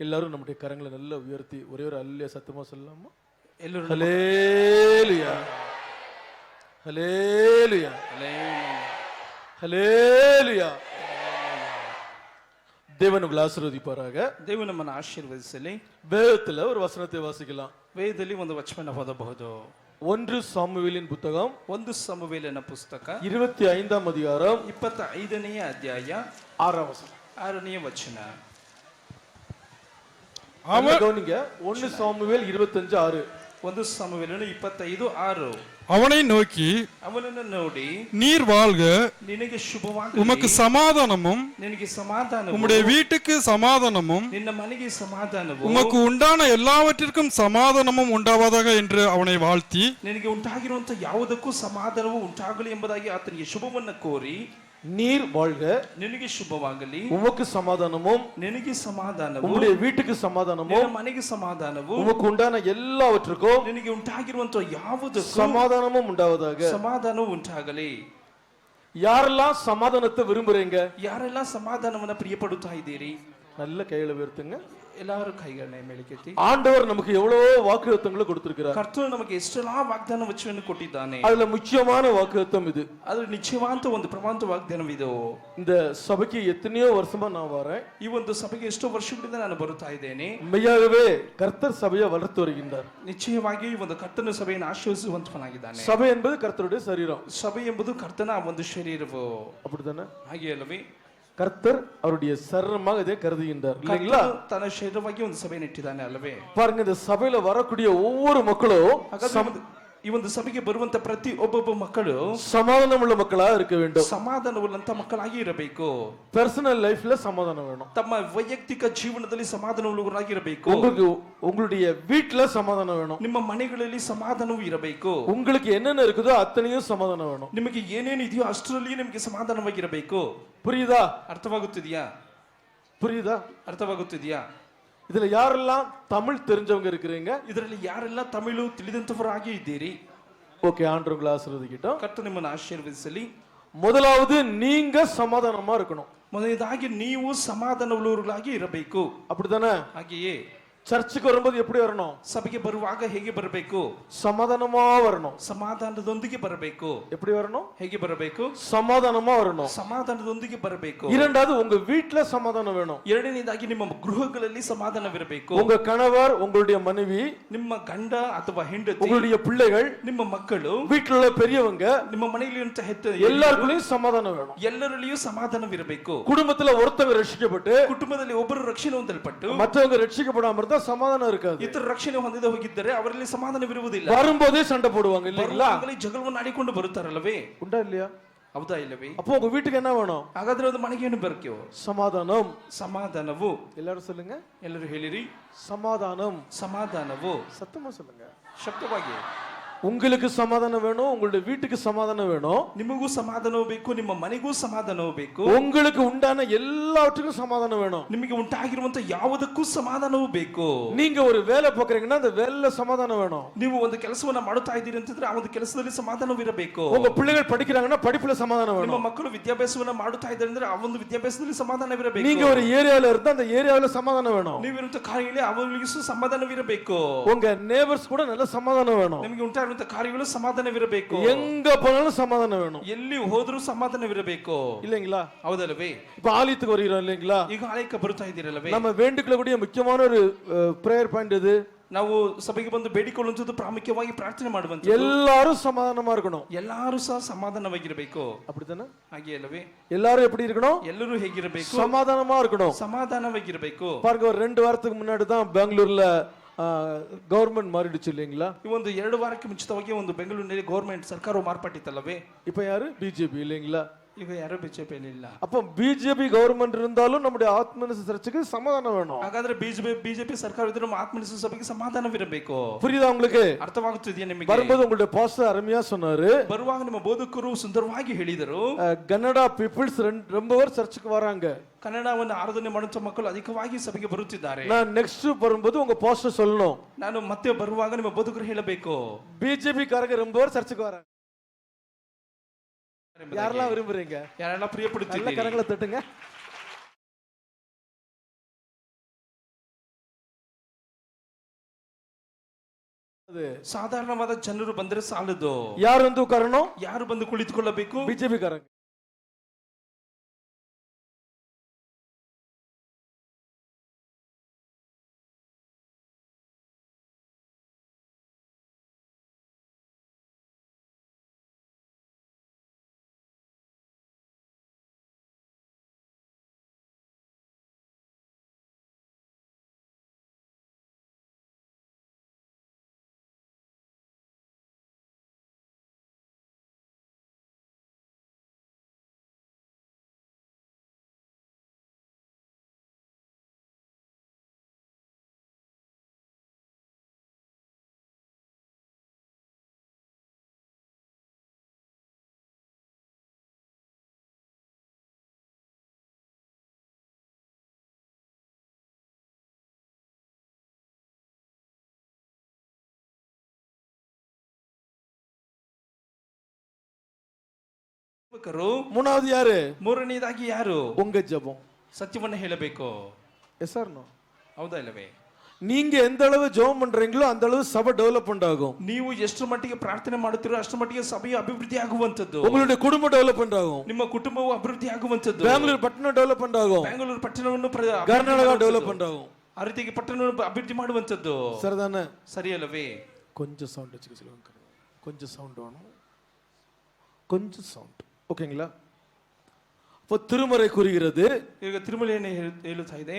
எல்லாரும் நம்முடைய கரங்களை நல்லா உயர்த்தி ஒரே ஒரு அல்லேலூயா சத்தமா சொல்லலாமா? ಎಲ್ಲರೂ ஹல்லேலூயா ஹல்லேலூயா ஹல்லேலூயா. தேவன் உங்களை ஆசீர்வதிப்பாராக. ದೇವರು ನಮ್ಮನ್ನು ಆಶೀರ್ವದಿಸಲಿ. வேதத்துல ஒரு வசனத்தை வாசிக்கலாம். ವೇದದಲ್ಲಿ ಒಂದು ವಚನವನ್ನು ಓದಬಹುದು. 1 சாமுவேலின் புத்தகம் 1 ಸಮುವೇಲನ ಪುಸ್ತಕ 25ஆம் அதிகாரம் 25ನೇ ಅಧ್ಯಾಯ 6ஆம் வசனம். 6ನೇ ವಚನ. கவனிங்க. 1 சாமுவேல் 25:6. 1 ಸಮುವೇಲನು 25:6. அவனை நோக்கி ಅವನನ್ನು ನೋಡಿ, நீர் வாழ்க, ನಿನಗೆ ಶುಭವಾಗಲಿ, உமக்கு சமாதானமும், ನಿನಗೆ ಸಮಾಧಾನವು, உம்முடைய வீட்டுக்கு சமாதானமும், ನಿನ್ನ ಮನೆಗೆ ಸಮಾಧಾನವು, உமக்கு உண்டான எல்லாவற்றிற்கும் சமாதானமும் உண்டாவதாக என்று அவனை வாழ்த்தி, ನಿನಗೆ ಉಂಟಾಗಿರುವಂತ ಯಾವುದಕ್ಕೂ ಸಮಾಧಾನವು ಉಂಟಾಗಲಿ ಎಂಬುದಾಗಿ ಆತನಿಗೆ ಶುಭವನ್ನು ಕೋರಿ, நீர் வாழ்க, ನಿನಗೆ ಶುಭವಾಗಲಿ, உமக்கு சமாதானமும், ನಿನಗೆ ಸಮಾಧಾನವು, உம்முடைய வீட்டுக்கு சமாதானமும், ನಿನ್ನ ಮನೆಗೆ ಸಮಾಧಾನವು, உமக்கு உண்டான எல்லாவற்றுக்கும் ನಿನಗೆ ಉಂಟಾಗಿರುವಂತ ಯಾವುದಕ್ಕೂ சமாதானமும் உண்டாவதாக. ಸಮಾಧಾನವು ಉಂಟಾಗಲಿ. யாரெல்லாம் சமாதானத்தை விரும்புறீங்க? ಯಾರೆಲ್ಲ ಸಮಾಧಾನವನ್ನ ಪ್ರಿಯಪಡುತ್ತಾ ಇದ್ದೀರಿ? நல்ல கையில உயர்த்துங்க. ಎಲ್ಲರೂ ಕೈಗಳನ್ನ ಮೇಲಕ್ಕೆತ್ತಿ. ஆண்டவர் நமக்கு எவ்வளவோ வாக்குத்தத்தங்களை கொடுத்திருக்கிறார். ಕರ್ತನು ನಮಗೆ ಎಷ್ಟೆಲ್ಲಾ ವಾಗ್ದಾನ ವಚನವನ್ನು ಕೊಟ್ಟಿದ್ದಾನೆ. அதுல முக்கியமான வாக்குத்தத்தம் இது. ಅದು ನಿಶ್ಚಯವಾದ ಒಂದು ಪ್ರಮಾಣದ ವಾಗ್ದಾನವಿದು. இந்த சபைக்கு எத்தனையோ வருஷமா நான் வரேன். ಈ ಒಂದು ಸಭೆಗೆ ಎಷ್ಟೋ ವರ್ಷಗಳಿಂದ ನಾನು ಬರುತ್ತಾ ಇದ್ದೇನೆ. மெய்யாகவே கர்த்தர் சபையை வளர்த்து வருகின்றார். ನಿಶ್ಚಯವಾಗಿ ಈ ಒಂದು ಕರ್ತನ ಸಭೆಯನ್ನು ಆಶೀರ್ವದಿಸುವಂತವನಾಗಿದ್ದಾನೆ. சபை என்பது கர்த்தருடைய சரீரம். ಸಭೆ ಎಂಬುದು ಕರ್ತನ ಒಂದು ಶರೀರವು. அப்படிதானே? ಹಾಗೆ ಅಲ್ಲವೇ? கர்த்தர் அவருடைய சரீரமாக இதை கருதுகின்றார் இல்லைங்களா? ತನ್ನ ಶರೀರವಾಗಿ ಒಂದು ಸಭೆಯನ್ನು ಇಟ್ಟಿದ್ದಾನೆ ಅಲ್ಲವೇ? பாருங்க, இந்த சபையில வரக்கூடிய ஒவ்வொரு மக்களும் ಈ ಒಂದು ಸಭೆಗೆ ಬರುವಂತ ಪ್ರತಿ ಒಬ್ಬೊಬ್ಬ ಮಕ್ಕಳು சமாதானம் உள்ள மக்களா இருக்க வேண்டும். ಸಮಾಧಾನವುಳ್ಳಂತ ಮಕ್ಕಳಾಗಿ ಇರಬೇಕು. பர்சனல் லைஃப்ல சமாதானம் வேணும். ತಮ್ಮ ವೈಯಕ್ತಿಕ ಜೀವನದಲ್ಲಿ ಸಮಾಧಾನವುಳ್ಳವರಾಗಿರಬೇಕು. உங்களுடைய வீட்டுல சமாதானம் வேணும். ನಿಮ್ಮ ಮನೆಗಳಲ್ಲಿ ಸಮಾಧಾನವೂ ಇರಬೇಕು. உங்களுக்கு என்னென்ன இருக்குதோ அத்தனையும் சமாதானம் வேணும். ನಿಮಗೆ ಏನೇನು ಇದೆಯೋ ಅಷ್ಟರಲ್ಲಿ ನಿಮಗೆ ಸಮಾಧಾನವಾಗಿರಬೇಕು. புரியுதா? ಅರ್ಥವಾಗುತ್ತಿದೆಯಾ? புரியுதா? ಅರ್ಥವಾಗುತ್ತಿದೆಯಾ? இதுல யாரெல்லாம் தமிழ் தெரிஞ்சவங்க இருக்கிறீங்க? ಇದರಲ್ಲಿ ಯಾರೆಲ್ಲ ತಮಿಳು ತಿಳಿದಂತವರಾಗಿ ಇದ್ದೀರಿ? ஓகே, ஆண்டவர் உங்களை ஆசீர்வதிக்கட்டும். ಕರ್ತನು ನಿಮ್ಮನ್ನು ಆಶೀರ್ವದಿಸಲಿ. முதலாவது நீங்க சமாதானமா இருக்கணும். ಮೊದಲನೇದಾಗಿ ನೀವು ಸಮಾಧಾನವುಳ್ಳವರಾಗಿ ಇರಬೇಕು. அப்படிதானே? ಹಾಗೆಯೇ சர்ச்சுக்கு வரும்போது எப்படி வரணும்? ಸಭೆಗೆ ಬರುವಾಗ ಹೇಗೆ ಬರಬೇಕು? சமாதானமா வரணும். ಸಮಾಧಾನದೊಂದಿಗೆ ಬರಬೇಕು. எப்படி வரணும்? ಹೇಗೆ ಬರಬೇಕು? சமாதானமா வரணும். ಸಮಾಧಾನದೊಂದಿಗೆ ಬರಬೇಕು. இரண்டாவது உங்க வீட்டுல சமாதானம் வேணும். ಎರಡನೇದಾಗಿ ನಿಮ್ಮ ಗೃಹಗಳಲ್ಲಿ ಸಮಾಧಾನವಿರಬೇಕು. உங்க கணவர், உங்களுடைய மனைவி, ನಿಮ್ಮ ಗಂಡ ಅಥವಾ ಹೆಂಡತಿ, உங்களுடைய பிள்ளைகள், ನಿಮ್ಮ ಮಕ್ಕಳು, வீட்டுல உள்ள பெரியவங்க, ನಿಮ್ಮ ಮನೆಯಲ್ಲಿರುವಂತ ಹೆತ್ತ எல்லாருக்குள்ளயும் சமாதானம் வேணும். ಎಲ್ಲರಲ್ಲಿಯೂ ಸಮಾಧಾನವಿರಬೇಕು. குடும்பத்துல ஒருத்தவங்க ரட்சிக்கப்பட்டு ಕುಟುಂಬದಲ್ಲಿ ಒಬ್ಬರು ರಕ್ಷಣೆ ಹೊಂದಲ್ಪಟ್ಟು மற்றவங்க ரட்சிக்கப்படாம இருந்தா சமாதானம் இருக்காது. ಇತರ ರಕ್ಷಣೆ ಹೊಂದಿದ ಹೋಗಿದ್ದರೆ ಅವರಲ್ಲಿ ಸಮಾಧಾನವಿರುವುದಿಲ್ಲ. வரும்போதே சண்டை போடுவாங்க இல்லைங்களா? ಜಗಳವನ್ನು ಆಡಿಕೊಂಡು ಬರುತ್ತಾರಲ್ಲವೇ? உண்டா இல்லையா? ಹೌದಾ ಇಲ್ಲವೇ? அப்போ உங்க வீட்டுக்கு என்ன வேணும்? ಹಾಗಾದ್ರೆ ಒಂದು ಮನೆಗೆ ಏನು ಬೇಕೋ? சமாதானம். ಸಮಾಧಾನವು. எல்லாரும் சொல்லுங்க. ಎಲ್ಲರೂ ಹೇಳಿರಿ. சமாதானம். ಸಮಾಧಾನವು. சத்தமா சொல்லுங்க. ಶಬ್ದವಾಗಿ. உங்களுக்கு சமாதானம் வேணும், உங்களுடைய வீட்டுக்கு சமாதானம் வேணும். ನಿಮಗೂ ಸಮಾಧಾನವೂ ಬೇಕು, ನಿಮ್ಮ ಮನೆಗೂ ಸಮಾಧಾನವೂ ಬೇಕು. உங்களுக்கு உண்டான எல்லாவற்றுக்கும் சமாதானம் வேணும். ನಿಮಗೆ ಉಂಟಾಗಿರುವಂತ ಯಾವುದಕ್ಕೂ ಸಮಾಧಾನವೂ ಬೇಕು. நீங்க ஒரு வேலை பார்க்கறீங்கன்னா அந்த வேலையில சமாதானம் வேணும். ನೀವು ಒಂದು ಕೆಲಸವನ್ನ ಮಾಡುತ್ತಾ ಇದ್ದೀರಿ ಅಂತಂದ್ರೆ ಆ ಒಂದು ಕೆಲಸದಲ್ಲಿ ಸಮಾಧಾನವಿರಬೇಕು. உங்க பிள்ளைகள் படிக்கிறாங்கன்னா படிப்புல சமாதானம் ನಿಮ್ಮ வேணும். ಮಕ್ಕಳು ವಿದ್ಯಾಭ್ಯಾಸವನ್ನ ಮಾಡುತ್ತಾ ಇದ್ದಾರೆ ಅಂದ್ರೆ ಆ ಒಂದು ವಿದ್ಯಾಭ್ಯಾಸದಲ್ಲಿ ಸಮಾಧಾನವಿರಬೇಕು. நீங்க ஒரு ஏரியால இருந்தா அந்த ஏரியாவுல சமாதானம் வேணும். ನೀವಿರುವಂತ ಕಾರ್ಯಗಳಲ್ಲಿ ಅವರಿಗೂ ಸಮಾಧಾನವಿರಬೇಕು. உங்க நேபர்ஸ் கூட நல்ல சமாதானம் வேணும். ನಿಮಗೆ ಉಂಟಾಗಿರುವಂತ ಕಾರ್ಯಗಳು ಸಮಾಧಾನವಿರಬೇಕು. எங்க போனாலும் சமாதானம் வேணும். ಎಲ್ಲಿ ಹೋದರೂ ಸಮಾಧಾನವಿರಬೇಕು இல்லைங்களா? ಹೌದಲ್ಲವೇ? இப்ப ஆலயத்துக்கு வருகிறோம் இல்லைங்களா? ಈಗ ಆಲಯಕ್ಕೆ ಬರುತ್ತಾ ಇದ್ದೀರಲ್ಲವೇ? நம்ம வேண்டிக்கொள்ளக்கூடிய முக்கியமான ஒரு பிரேயர் பாயிண்ட் இது. ನಾವು ಸಭೆಗೆ ಬಂದು ಬೇಡಿಕೊಳ್ಳುವಂತದ್ದು ಪ್ರಾಮುಖ್ಯವಾಗಿ ಪ್ರಾರ್ಥನೆ ಮಾಡುವಂತದ್ದು. எல்லாரும் சமாதானமா இருக்கணும். ಎಲ್ಲರೂ ಸಹ ಸಮಾಧಾನವಾಗಿರಬೇಕು. அப்படிதானே? ಹಾಗೆ ಅಲ್ಲವೇ? எல்லாரும் எப்படி இருக்கணும்? ಎಲ್ಲರೂ ಹೇಗಿರಬೇಕು? சமாதானமா இருக்கணும். ಸಮಾಧಾನವಾಗಿರಬೇಕು. பாருங்க, ஒரு 2 வாரத்துக்கு முன்னாடி தான் பெங்களூர்ல ಗವರ್ಮೆಂಟ್ ಮಾರಿடுச்சு இல்லைங்களா? ಈ ಒಂದು 2 ವಾರಕ್ಕೆ ಮುಂಚಿತವಾಗಿ ಒಂದು ಬೆಂಗಳೂರಿನಲ್ಲಿ ಗವರ್ಮೆಂಟ್ ಸರ್ಕಾರವು ಮಾರ್ಪಟ್ಟಿತ್ತಲ್ಲವೇ? இப்ப ಯಾರು? ಬಿಜೆಪಿ இல்லைங்களா? ಈಗ ಯಾರು ಬಿಜೆಪಿಯಲ್ಲಿ ಇಲ್ಲ. அப்ப பிஜேபி கவர்மெண்ட் இருந்தாலும் நம்முடைய ஆத்மனசு சர்ச்சுக்கு சமாதானம் வேணும். ಹಾಗಾದ್ರೆ ಬಿಜೆಪಿ ಸರ್ಕಾರ ಇದ್ರೂ ಆತ್ಮನಿಸು ಸಭೆಗೆ ಸಮಾಧಾನವಿರಬೇಕು. புரியுதா உங்களுக்கு? ಅರ್ಥವಾಗುತ್ತಿದೆಯಾ ನಿಮಗೆ? வரும்போது உங்களுடைய பாஸ்டர் அருமையா சொன்னாரு. ಬರುವಾಗ ನಿಮ್ಮ ಬೋಧಕರು ಸುಂದರವಾಗಿ ಹೇಳಿದರು. கன்னடா பீப்புள்ஸ் ரொம்ப பேர் சர்ச்சுக்கு வராங்க. ಕನ್ನಡವನ್ನು ಆರಾಧನೆ ಮಾಡುವಂತ ಮಕ್ಕಳು ಅಧಿಕವಾಗಿ ಸಭೆಗೆ ಬರುತ್ತಿದ್ದಾರೆ. நான் நெக்ஸ்ட் வரும்போது உங்க பாஸ்டர் சொல்லணும். ನಾನು ಮತ್ತೆ ಬರುವಾಗ ನಿಮ್ಮ ಬೋಧಕರು ಹೇಳಬೇಕು. பிஜேபி காரங்க ரொம்ப பேர் சர்ச்சுக்கு வராங்க. யாரெல்லாம் விரும்புறீங்க? ಯಾರೆಲ್ಲ ಪ್ರಿಯಪಡುತ್ತೀರಿ? நல்ல கரங்களை தட்டுங்க. ಸಾಧಾರಣವಾದ ಜನರು ಬಂದ್ರೆ ಸಾಲದು. ಯಾರು வந்து உட்காரணும்? ಯಾರು ಬಂದು ಕುಳಿತುಕೊಳ್ಳಬೇಕು? பிஜேபி காரங்க. மூணாவது யாரு? ಮೂರನೇದಾಗಿ ಯಾರು? உங்க ஜெபம். ಸತ್ಯವನ್ನು ಹೇಳಬೇಕು. Yes or no? ಹೌದಾ ಇಲ್ಲವೇ? நீங்க எந்த அளவு ஜெபம் பண்றீங்களோ அந்த அளவு சபை டெவலப்மெண்ட் ஆகும். ನೀವು ಎಷ್ಟು ಮಟ್ಟಿಗೆ ಪ್ರಾರ್ಥನೆ ಮಾಡುತ್ತೀರೋ ಅಷ್ಟು ಮಟ್ಟಿಗೆ ಸಭೆಯು ಅಭಿವೃದ್ಧಿ ಆಗುವಂತದ್ದು. உங்களுடைய குடும்ப டெவலப்மெண்ட் ஆகும். ನಿಮ್ಮ ಕುಟುಂಬವು ಅಭಿವೃದ್ಧಿ ಆಗುವಂತದ್ದು. பெங்களூர் பட்டணம் டெவலப்மெண்ட் ஆகும். ಬೆಂಗಳೂರು ಪಟ್ಟಣವನ್ನು கர்நாடகா டெவலப்மெண்ட் ஆகும். ಆ ರೀತಿಗೆ ಪಟ್ಟಣವನ್ನು ಅಭಿವೃದ್ಧಿ ಮಾಡುವಂತದ್ದು. சரிதானே? ಸರಿ ಅಲ್ಲವೇ? கொஞ்சம் சவுண்ட் வச்சுக்க சொல்லுங்க. கொஞ்சம் சவுண்ட் வேணும். கொஞ்சம் சவுண்ட். ஓகேங்களா? இப்போ திருமறை கூறுகிறது, ಈಗ ತಿರುಮಲೆಯನ್ನು ಹೇಳುತ್ತಾ ಇದೆ,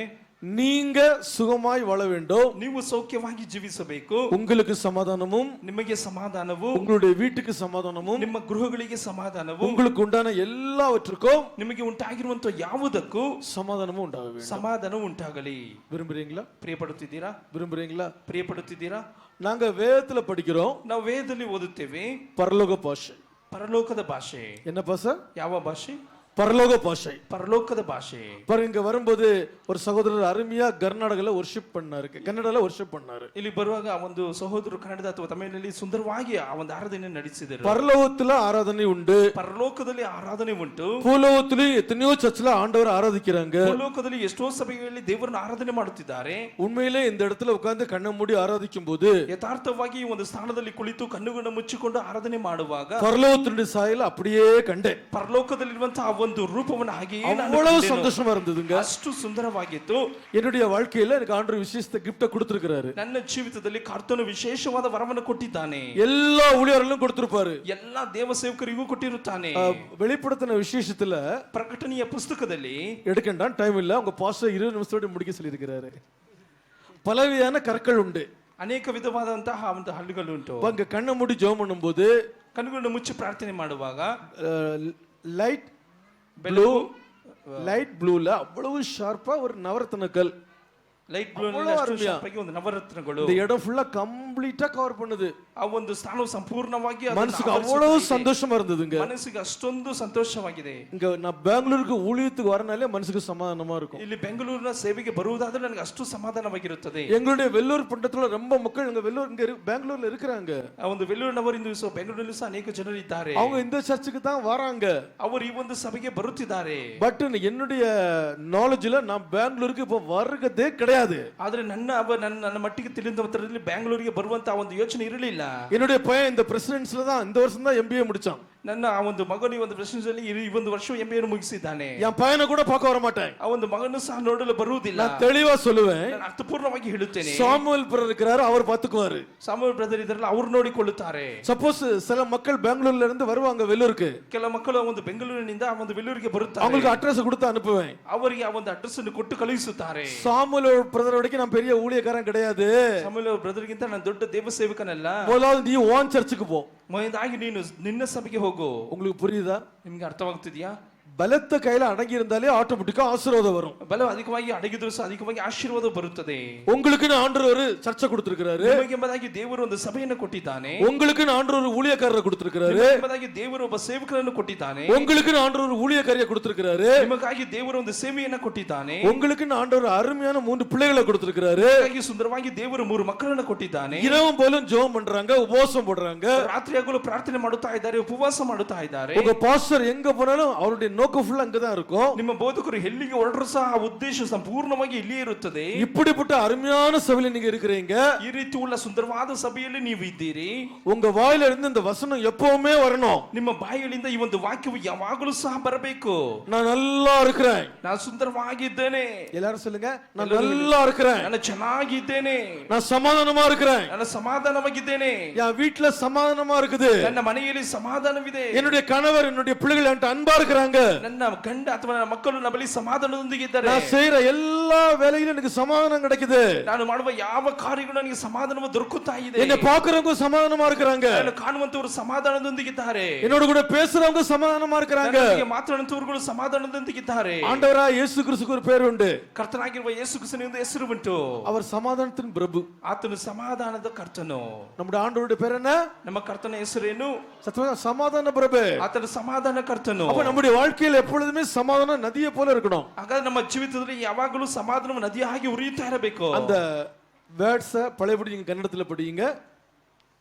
நீங்க சுகமாய் வாழ வேண்டும், ನೀವು ಸೌಖ್ಯವಾಗಿ ಜೀವಿಸಬೇಕು, உங்களுக்கு சமாதானமும், ನಿಮಗೆ ಸಮಾಧಾನವು, உங்களுடைய வீட்டுக்கு சமாதானமும், ನಿಮ್ಮ ಗೃಹಗಳಿಗೆ ಸಮಾಧಾನವು, உங்களுக்கு உண்டான எல்லாவற்றுக்கும் ನಿಮಗೆ ಉಂಟಾಗಿರುವಂತ ಯಾವುದಕ್ಕೂ சமாதானமும் உண்டாக வேண்டும். ಸಮಾಧಾನ ಉಂಟಾಗಲಿ. விரும்புறீங்களா? ಪ್ರಿಯಪಡುತ್ತಿದ್ದೀರಾ? விரும்புறீங்களா? ಪ್ರಿಯಪಡುತ್ತಿದ್ದೀರಾ? நாங்க வேதத்துல படிக்கிறோம், ನಾವು ವೇದದಲ್ಲಿ ಓದುತ್ತೇವೆ பரலோக பாஷை. ಪರಲೋಕದ ಭಾಷೆ. என்ன பாஷை? ಯಾವ ಭಾಷೆ? பரலோக பாஷை. ಪರಲೋಕದ ಭಾಷೆ. பாருங்க, இங்க வரும்போது ஒரு சகோதரர் அருமையா கர்நாடகால வர்ஷிப் பண்ணாரு, கன்னடால வர்ஷிப் பண்ணாரு. ಇಲ್ಲಿ ಬರುವಾಗ ಒಂದು ಸಹೋದರರು ಕನ್ನಡದ ಅಥವಾ ತಮಿಳಿನಲ್ಲಿ ಸುಂದರವಾಗಿ ಆ ಒಂದು ಆರಾಧನೆ ನಡೆಸಿದರು. பரலோகத்துல ஆராதனை உண்டு, ಪರಲೋಕದಲ್ಲಿ ಆರಾಧನೆ ಉಂಟು. பூலோகத்திலும் எத்தனையோ சர்ச்சில் ஆண்டவர் ஆராதிக்கிறாங்க. ಭೂಲೋಕದಲ್ಲಿ ಎಷ್ಟೋ ಸಭೆಗಳಲ್ಲಿ ದೇವರನ್ನು ಆರಾಧನೆ ಮಾಡುತ್ತಿದ್ದಾರೆ. உண்மையிலே இந்த இடத்துல உட்கார்ந்து ಕಣ್ಣ ಮೂಡಿ ஆராதிக்கும் போது ಯಥಾರ್ಥವಾಗಿ ಈ ಒಂದು ಸ್ಥಾನದಲ್ಲಿ ಕುಳಿತು ಕಣ್ಣುಗಳನ್ನು ಮುಚ್ಚಿಕೊಂಡು ಆರಾಧನೆ ಮಾಡುವಾಗ பரலோகத்தினுடைய சாயல் அப்படியே கண்டேன். ಪರಲೋಕದಲ್ಲಿರುವಂತಹ ಒಂದು ರೂಪವನ್ನು ಹಾಗೆಯೇ அவ்வளவு சந்தோஷமா இருந்ததுங்க. ಅಷ್ಟು ಸುಂದರವಾಗಿತ್ತು. என்னுடைய வாழ்க்கையில எனக்கு ஆண்டவர் விசேஷத்தை கிஃப்ட் கொடுத்திருக்கிறாரு. ನನ್ನ ಜೀವಿತದಲ್ಲಿ ಕರ್ತನು ವಿಶೇಷವಾದ ವರವನ್ನು ಕೊಟ್ಟಿದ್ದಾನೆ. எல்லா ஊழியர்களும் கொடுத்திருப்பாரு, ಎಲ್ಲಾ ದೇವ ಸೇವಕರಿಗೂ ಕೊಟ್ಟಿರುತ್ತಾನೆ. வெளிப்படுத்தின விசேஷத்துல ಪ್ರಕಟಣೆಯ ಪುಸ್ತಕದಲ್ಲಿ எடுக்கண்டான் டைம் இல்ல, உங்க பாஸ்டர் 20 நிமிஷத்தோட முடிக்க சொல்லி இருக்கிறாரு. பலவிதமான கற்கள் உண்டு, ಅನೇಕ ವಿಧವಾದಂತಹ ಒಂದು ಹಳ್ಳಿಗಳು ಉಂಟು. அங்க கண்ணை மூடி ஜெபம் பண்ணும்போது ಕಣ್ಣುಗಳನ್ನು ಮುಚ್ಚಿ ಪ್ರಾರ್ಥನೆ ಮಾಡುವಾಗ லைட் ப்ளூ, லைட் ப்ளூல அவ்வளவு ஷார்ப்பா ஒரு நவரத்ன கல், ಲೈಟ್ ಬ್ಲೂ ಒಂದು ನವರತ್ನಗಳು, இந்த இடம் ஃபுல்லா கம்ப்ளீட்டா கவர் பண்ணுது. ಆ ಒಂದು ಸ್ಥಾನವು ಸಂಪೂರ್ಣವಾಗಿ மனசுக்கு அவ்வளவு சந்தோஷமா இருந்ததுங்க. ಮನಸ್ಸಿಗೆ ಅಷ್ಟೊಂದು ಸಂತೋಷವಾಗಿದೆ. இங்க நான் பெங்களூருக்கு ஊழியத்துக்கு வரனாலே மனசுக்கு சமாதானமா இருக்கும். ಇಲ್ಲಿ ಬೆಂಗಳೂರಿನ ಸೇವೆಗೆ ಬರುವುದಾದ್ರೆ ನನಗೆ ಅಷ್ಟು ಸಮಾಧಾನವಾಗಿರುತ್ತದೆ. எங்களுடைய வெள்ளூர் பட்டணத்துல ரொம்ப மக்கள் இங்க வெள்ளூர் இங்க பெங்களூர்ல இருக்கிறாங்க. ಆ ಒಂದು ಬೆಂಗಳೂರಿನವರು ಸಹ ಬೆಂಗಳೂರಿನಲ್ಲಿ ಸಹ ಅನೇಕ ಜನರು ಇದ್ದಾರೆ. அவங்க இந்த சர்ச்சுக்கு தான் வராங்க, ಅವರು ಈ ಒಂದು ಸಭೆಗೆ ಬರುತ್ತಿದ್ದಾರೆ. பட் என்னுடைய நாலேஜ்ல நான் பெங்களூருக்கு இப்ப வர்றதே கிடையாது. ಆದ್ರೆ ನನ್ನ ಮಟ್ಟಿಗೆ ತಿಳಿದಂತರಲ್ಲಿ ಬೆಂಗಳೂರಿಗೆ ಬರುವಂತ ಒಂದು ಯೋಚನೆ ಇರಲಿಲ್ಲ. என்னுடைய பையன் இந்த பிரசிடென்சில தான் இந்த வருஷம் தான் MBA முடிச்சான். ನನ್ನ ಆ ಒಂದು ಮಗನು ಈ ಒಂದು ಪ್ರಶ್ನೆಯಲ್ಲಿ ಈ ಒಂದು ವರ್ಷ MBA ಮುಗಿಸಿದ್ದಾನೆ. என் பையனை கூட பார்க்க வர மாட்டேன், ಆ ಒಂದು ಮಗನು ಸಹ ನೋಡಲು ಬರುವುದಿಲ್ಲ. நான் தெளிவா சொல்லுவேன், ನಾನು ಅರ್ಥಪೂರ್ಣವಾಗಿ ಹೇಳುತ್ತೇನೆ. சாமுவேல் பிரதர் இருக்கிறாரு, அவர் பாத்துக்குவாரு. ಸಾಮುವೇಲ್ ಬ್ರದರ್ ಇದ್ರಲ್ಲ, ಅವರು ನೋಡಿಕೊಳ್ಳುತ್ತಾರೆ. சப்போஸ் சில மக்கள் பெங்களூர்ல இருந்து வருவாங்க வெள்ளூருக்கு, ಕೆಲ ಮಕ್ಕಳು ಒಂದು ಬೆಂಗಳೂರಿನಿಂದ ಆ ಒಂದು ಬೆಳ್ಳೂರಿಗೆ ಬರುತ್ತಾರೆ. அவங்களுக்கு அட்ரஸ் கொடுத்து அனுப்புவேன், ಅವರಿಗೆ ಆ ಒಂದು ಅಡ್ರೆಸ್ ಅನ್ನು ಕೊಟ್ಟು ಕಳುಹಿಸುತ್ತಾರೆ. சாமுவேல் பிரதர் வரைக்கும் நான் பெரிய ஊழியக்காரன் கிடையாது, ಸಾಮುವೇಲ್ ಬ್ರದರ್ ಗಿಂತ ನಾನು ದೊಡ್ಡ ದೇವ ಸೇವಕನಲ್ಲ, முதலாவது நீ ஓன் சர்ச்சுக்கு போ, ಮೊದಲಾಗಿ ನೀನು ನಿನ್ನ ಸಭೆಗೆ ಹೋಗು. உங்களுக்கு புரியுதா? ನಿಮ್ಗೆ ಅರ್ಥವಾಗ್ತಿದ್ಯಾ? பலத்த கையில அடங்கி இருந்தாலே ஆட்டோமேட்டிக்கா ஆசீர்வாதம் வரும். ಬಲ ಅಧಿಕವಾಗಿ ಅಡಗಿದ್ರು ಸಹ ಅಧಿಕವಾಗಿ ಆಶೀರ್ವಾದ ಬರುತ್ತದೆ. உங்களுக்கு ஆண்டவர் ஒரு சர்ச்சை கொடுத்திருக்கிறாரு, ನಿಮಗೆಂಬುದಾಗಿ ದೇವರು ಒಂದು ಸಭೆಯನ್ನು ಕೊಟ್ಟಿದ್ದಾನೆ. உங்களுக்கு ஆண்டவர் ஒரு ஊழியக்காரரை கொடுத்திருக்கிறாரு, ನಿಮಗೆಂಬುದಾಗಿ ದೇವರು ಒಬ್ಬ ಸೇವಕರನ್ನು ಕೊಟ್ಟಿದ್ದಾನೆ. உங்களுக்கு ஆண்டவர் ஒரு ஊழியக்காரியை கொடுத்திருக்கிறாரு, ನಿಮಗಾಗಿ ದೇವರು ಒಂದು ಸೇವೆಯನ್ನು ಕೊಟ್ಟಿದ್ದಾನೆ. உங்களுக்கு ஆண்டவர் அருமையான 3 பிள்ளைகளை கொடுத்திருக்கிறாரு, ನಿಮಗಾಗಿ ಸುಂದರವಾಗಿ ದೇವರು 3 ಮಕ್ಕಳನ್ನು ಕೊಟ್ಟಿದ್ದಾನೆ. இரவும் போலும் ஜெபம் பண்றாங்க, உபவாசம் போடுறாங்க, ರಾತ್ರಿಯಾಗಲೂ ಪ್ರಾರ್ಥನೆ ಮಾಡುತ್ತಾ ಇದ್ದಾರೆ, ಉಪವಾಸ ಮಾಡುತ್ತಾ ಇದ್ದಾರೆ. உங்க பாஸ்டர் எங்க போனாலும் அவருடைய நோக்கம் ஃபுல்லா அங்கதான் இருக்கும். ನಿಮ್ಮ ಬೋಧಕರು ಎಲ್ಲಿಗೆ ಹೊರಟರು ಸಹ ಆ ಉದ್ದೇಶ ಸಂಪೂರ್ಣವಾಗಿ ಇಲ್ಲಿಯೇ ಇರುತ್ತದೆ. இப்படிப்பட்ட அருமையான சபையில நீங்க இருக்கிறீங்க. ಈ ರೀತಿ ಉಳ್ಳ ಸುಂದರವಾದ ಸಭೆಯಲ್ಲಿ ನೀವು ಇದ್ದೀರಿ. உங்க வாயில இருந்து இந்த வசனம் எப்பவுமே வரணும். ನಿಮ್ಮ ಬಾಯಿಗಳಿಂದ ಈ ಒಂದು ವಾಕ್ಯವು ಯಾವಾಗಲೂ ಸಹ ಬರಬೇಕು. நான் நல்லா இருக்கிறேன், ನಾನು ಸುಂದರವಾಗಿದ್ದೇನೆ. எல்லாரும் சொல்லுங்க, நான் நல்லா இருக்கிறேன், ನಾನು ಚೆನ್ನಾಗಿದ್ದೇನೆ, நான் சமாதானமா இருக்கிறேன், ನಾನು ಸಮಾಧಾನವಾಗಿದ್ದೇನೆ, என் வீட்டுல சமாதானமா இருக்குது, ನನ್ನ ಮನೆಯಲ್ಲಿ ಸಮಾಧಾನವಿದೆ, என்னுடைய கணவர் என்னுடைய பிள்ளைகள் என்கிட்ட அன்பா இருக்கிறாங்க, ನನ್ನ ಗಂಡ ಅಥವಾ ನನ್ನ ಮಕ್ಕಳು ನನ್ನ ಬಳಿ ಸಮಾಧಾನದೊಂದಿಗೆ ಇದ್ದಾರೆ, நான் செய்யற எல்லா வேலையிலும் எனக்கு சமாதானம் கிடைக்குது, ನಾನು ಮಾಡುವ ಯಾವ ಕಾರ್ಯಗಳು ನನಗೆ ಸಮಾಧಾನವು ದೊರಕುತ್ತಾ ಇದೆ, என்ன பாக்குறவங்க சமாதானமா இருக்கிறாங்க, ನಾನು ಕಾಣುವಂತವರು ಸಮಾಧಾನದೊಂದಿಗೆ ಇದ್ದಾರೆ, என்னோட கூட பேசுறவங்க சமாதானமா இருக்கிறாங்க, ನನ್ನೊಂದಿಗೆ ಮಾತನಾಡುವಂತವರು ಸಮಾಧಾನದೊಂದಿಗೆ ಇದ್ದಾರೆ. ஆண்டவரா இயேசு கிறிஸ்துவுக்கு ஒரு பேர் உண்டு. ಕರ್ತನಾಗಿರುವ ಯೇಸು ಕ್ರಿಸ್ತನಿಗೆ ಹೆಸರು ಉಂಟು. அவர் சமாதானத்தின் பிரபு. ಆತನು ಸಮಾಧಾನದ ಕರ್ತನು. நம்முடைய ஆண்டவருடைய பேர் என்ன? ನಮ್ಮ ಕರ್ತನ ಹೆಸರೇನು? சமாதான பிரபு. ಆತನು ಸಮಾಧಾನ ಕರ್ತನು. அப்ப நம்முடைய வாழ்க்கையில் எப்பொழுதுமே சமாதான நதியை போல இருக்கணும். ಹಾಗಾದ್ರೆ ನಮ್ಮ ಜೀವಿತದಲ್ಲಿ ಯಾವಾಗಲೂ ಸಮಾಧಾನವು ನದಿಯ ಹಾಗೆ ಉರಿಯುತ್ತಾ ಇರಬೇಕು. அந்த வேர்ட்ஸ் பழையபடி நீங்க கன்னடத்துல படிங்க.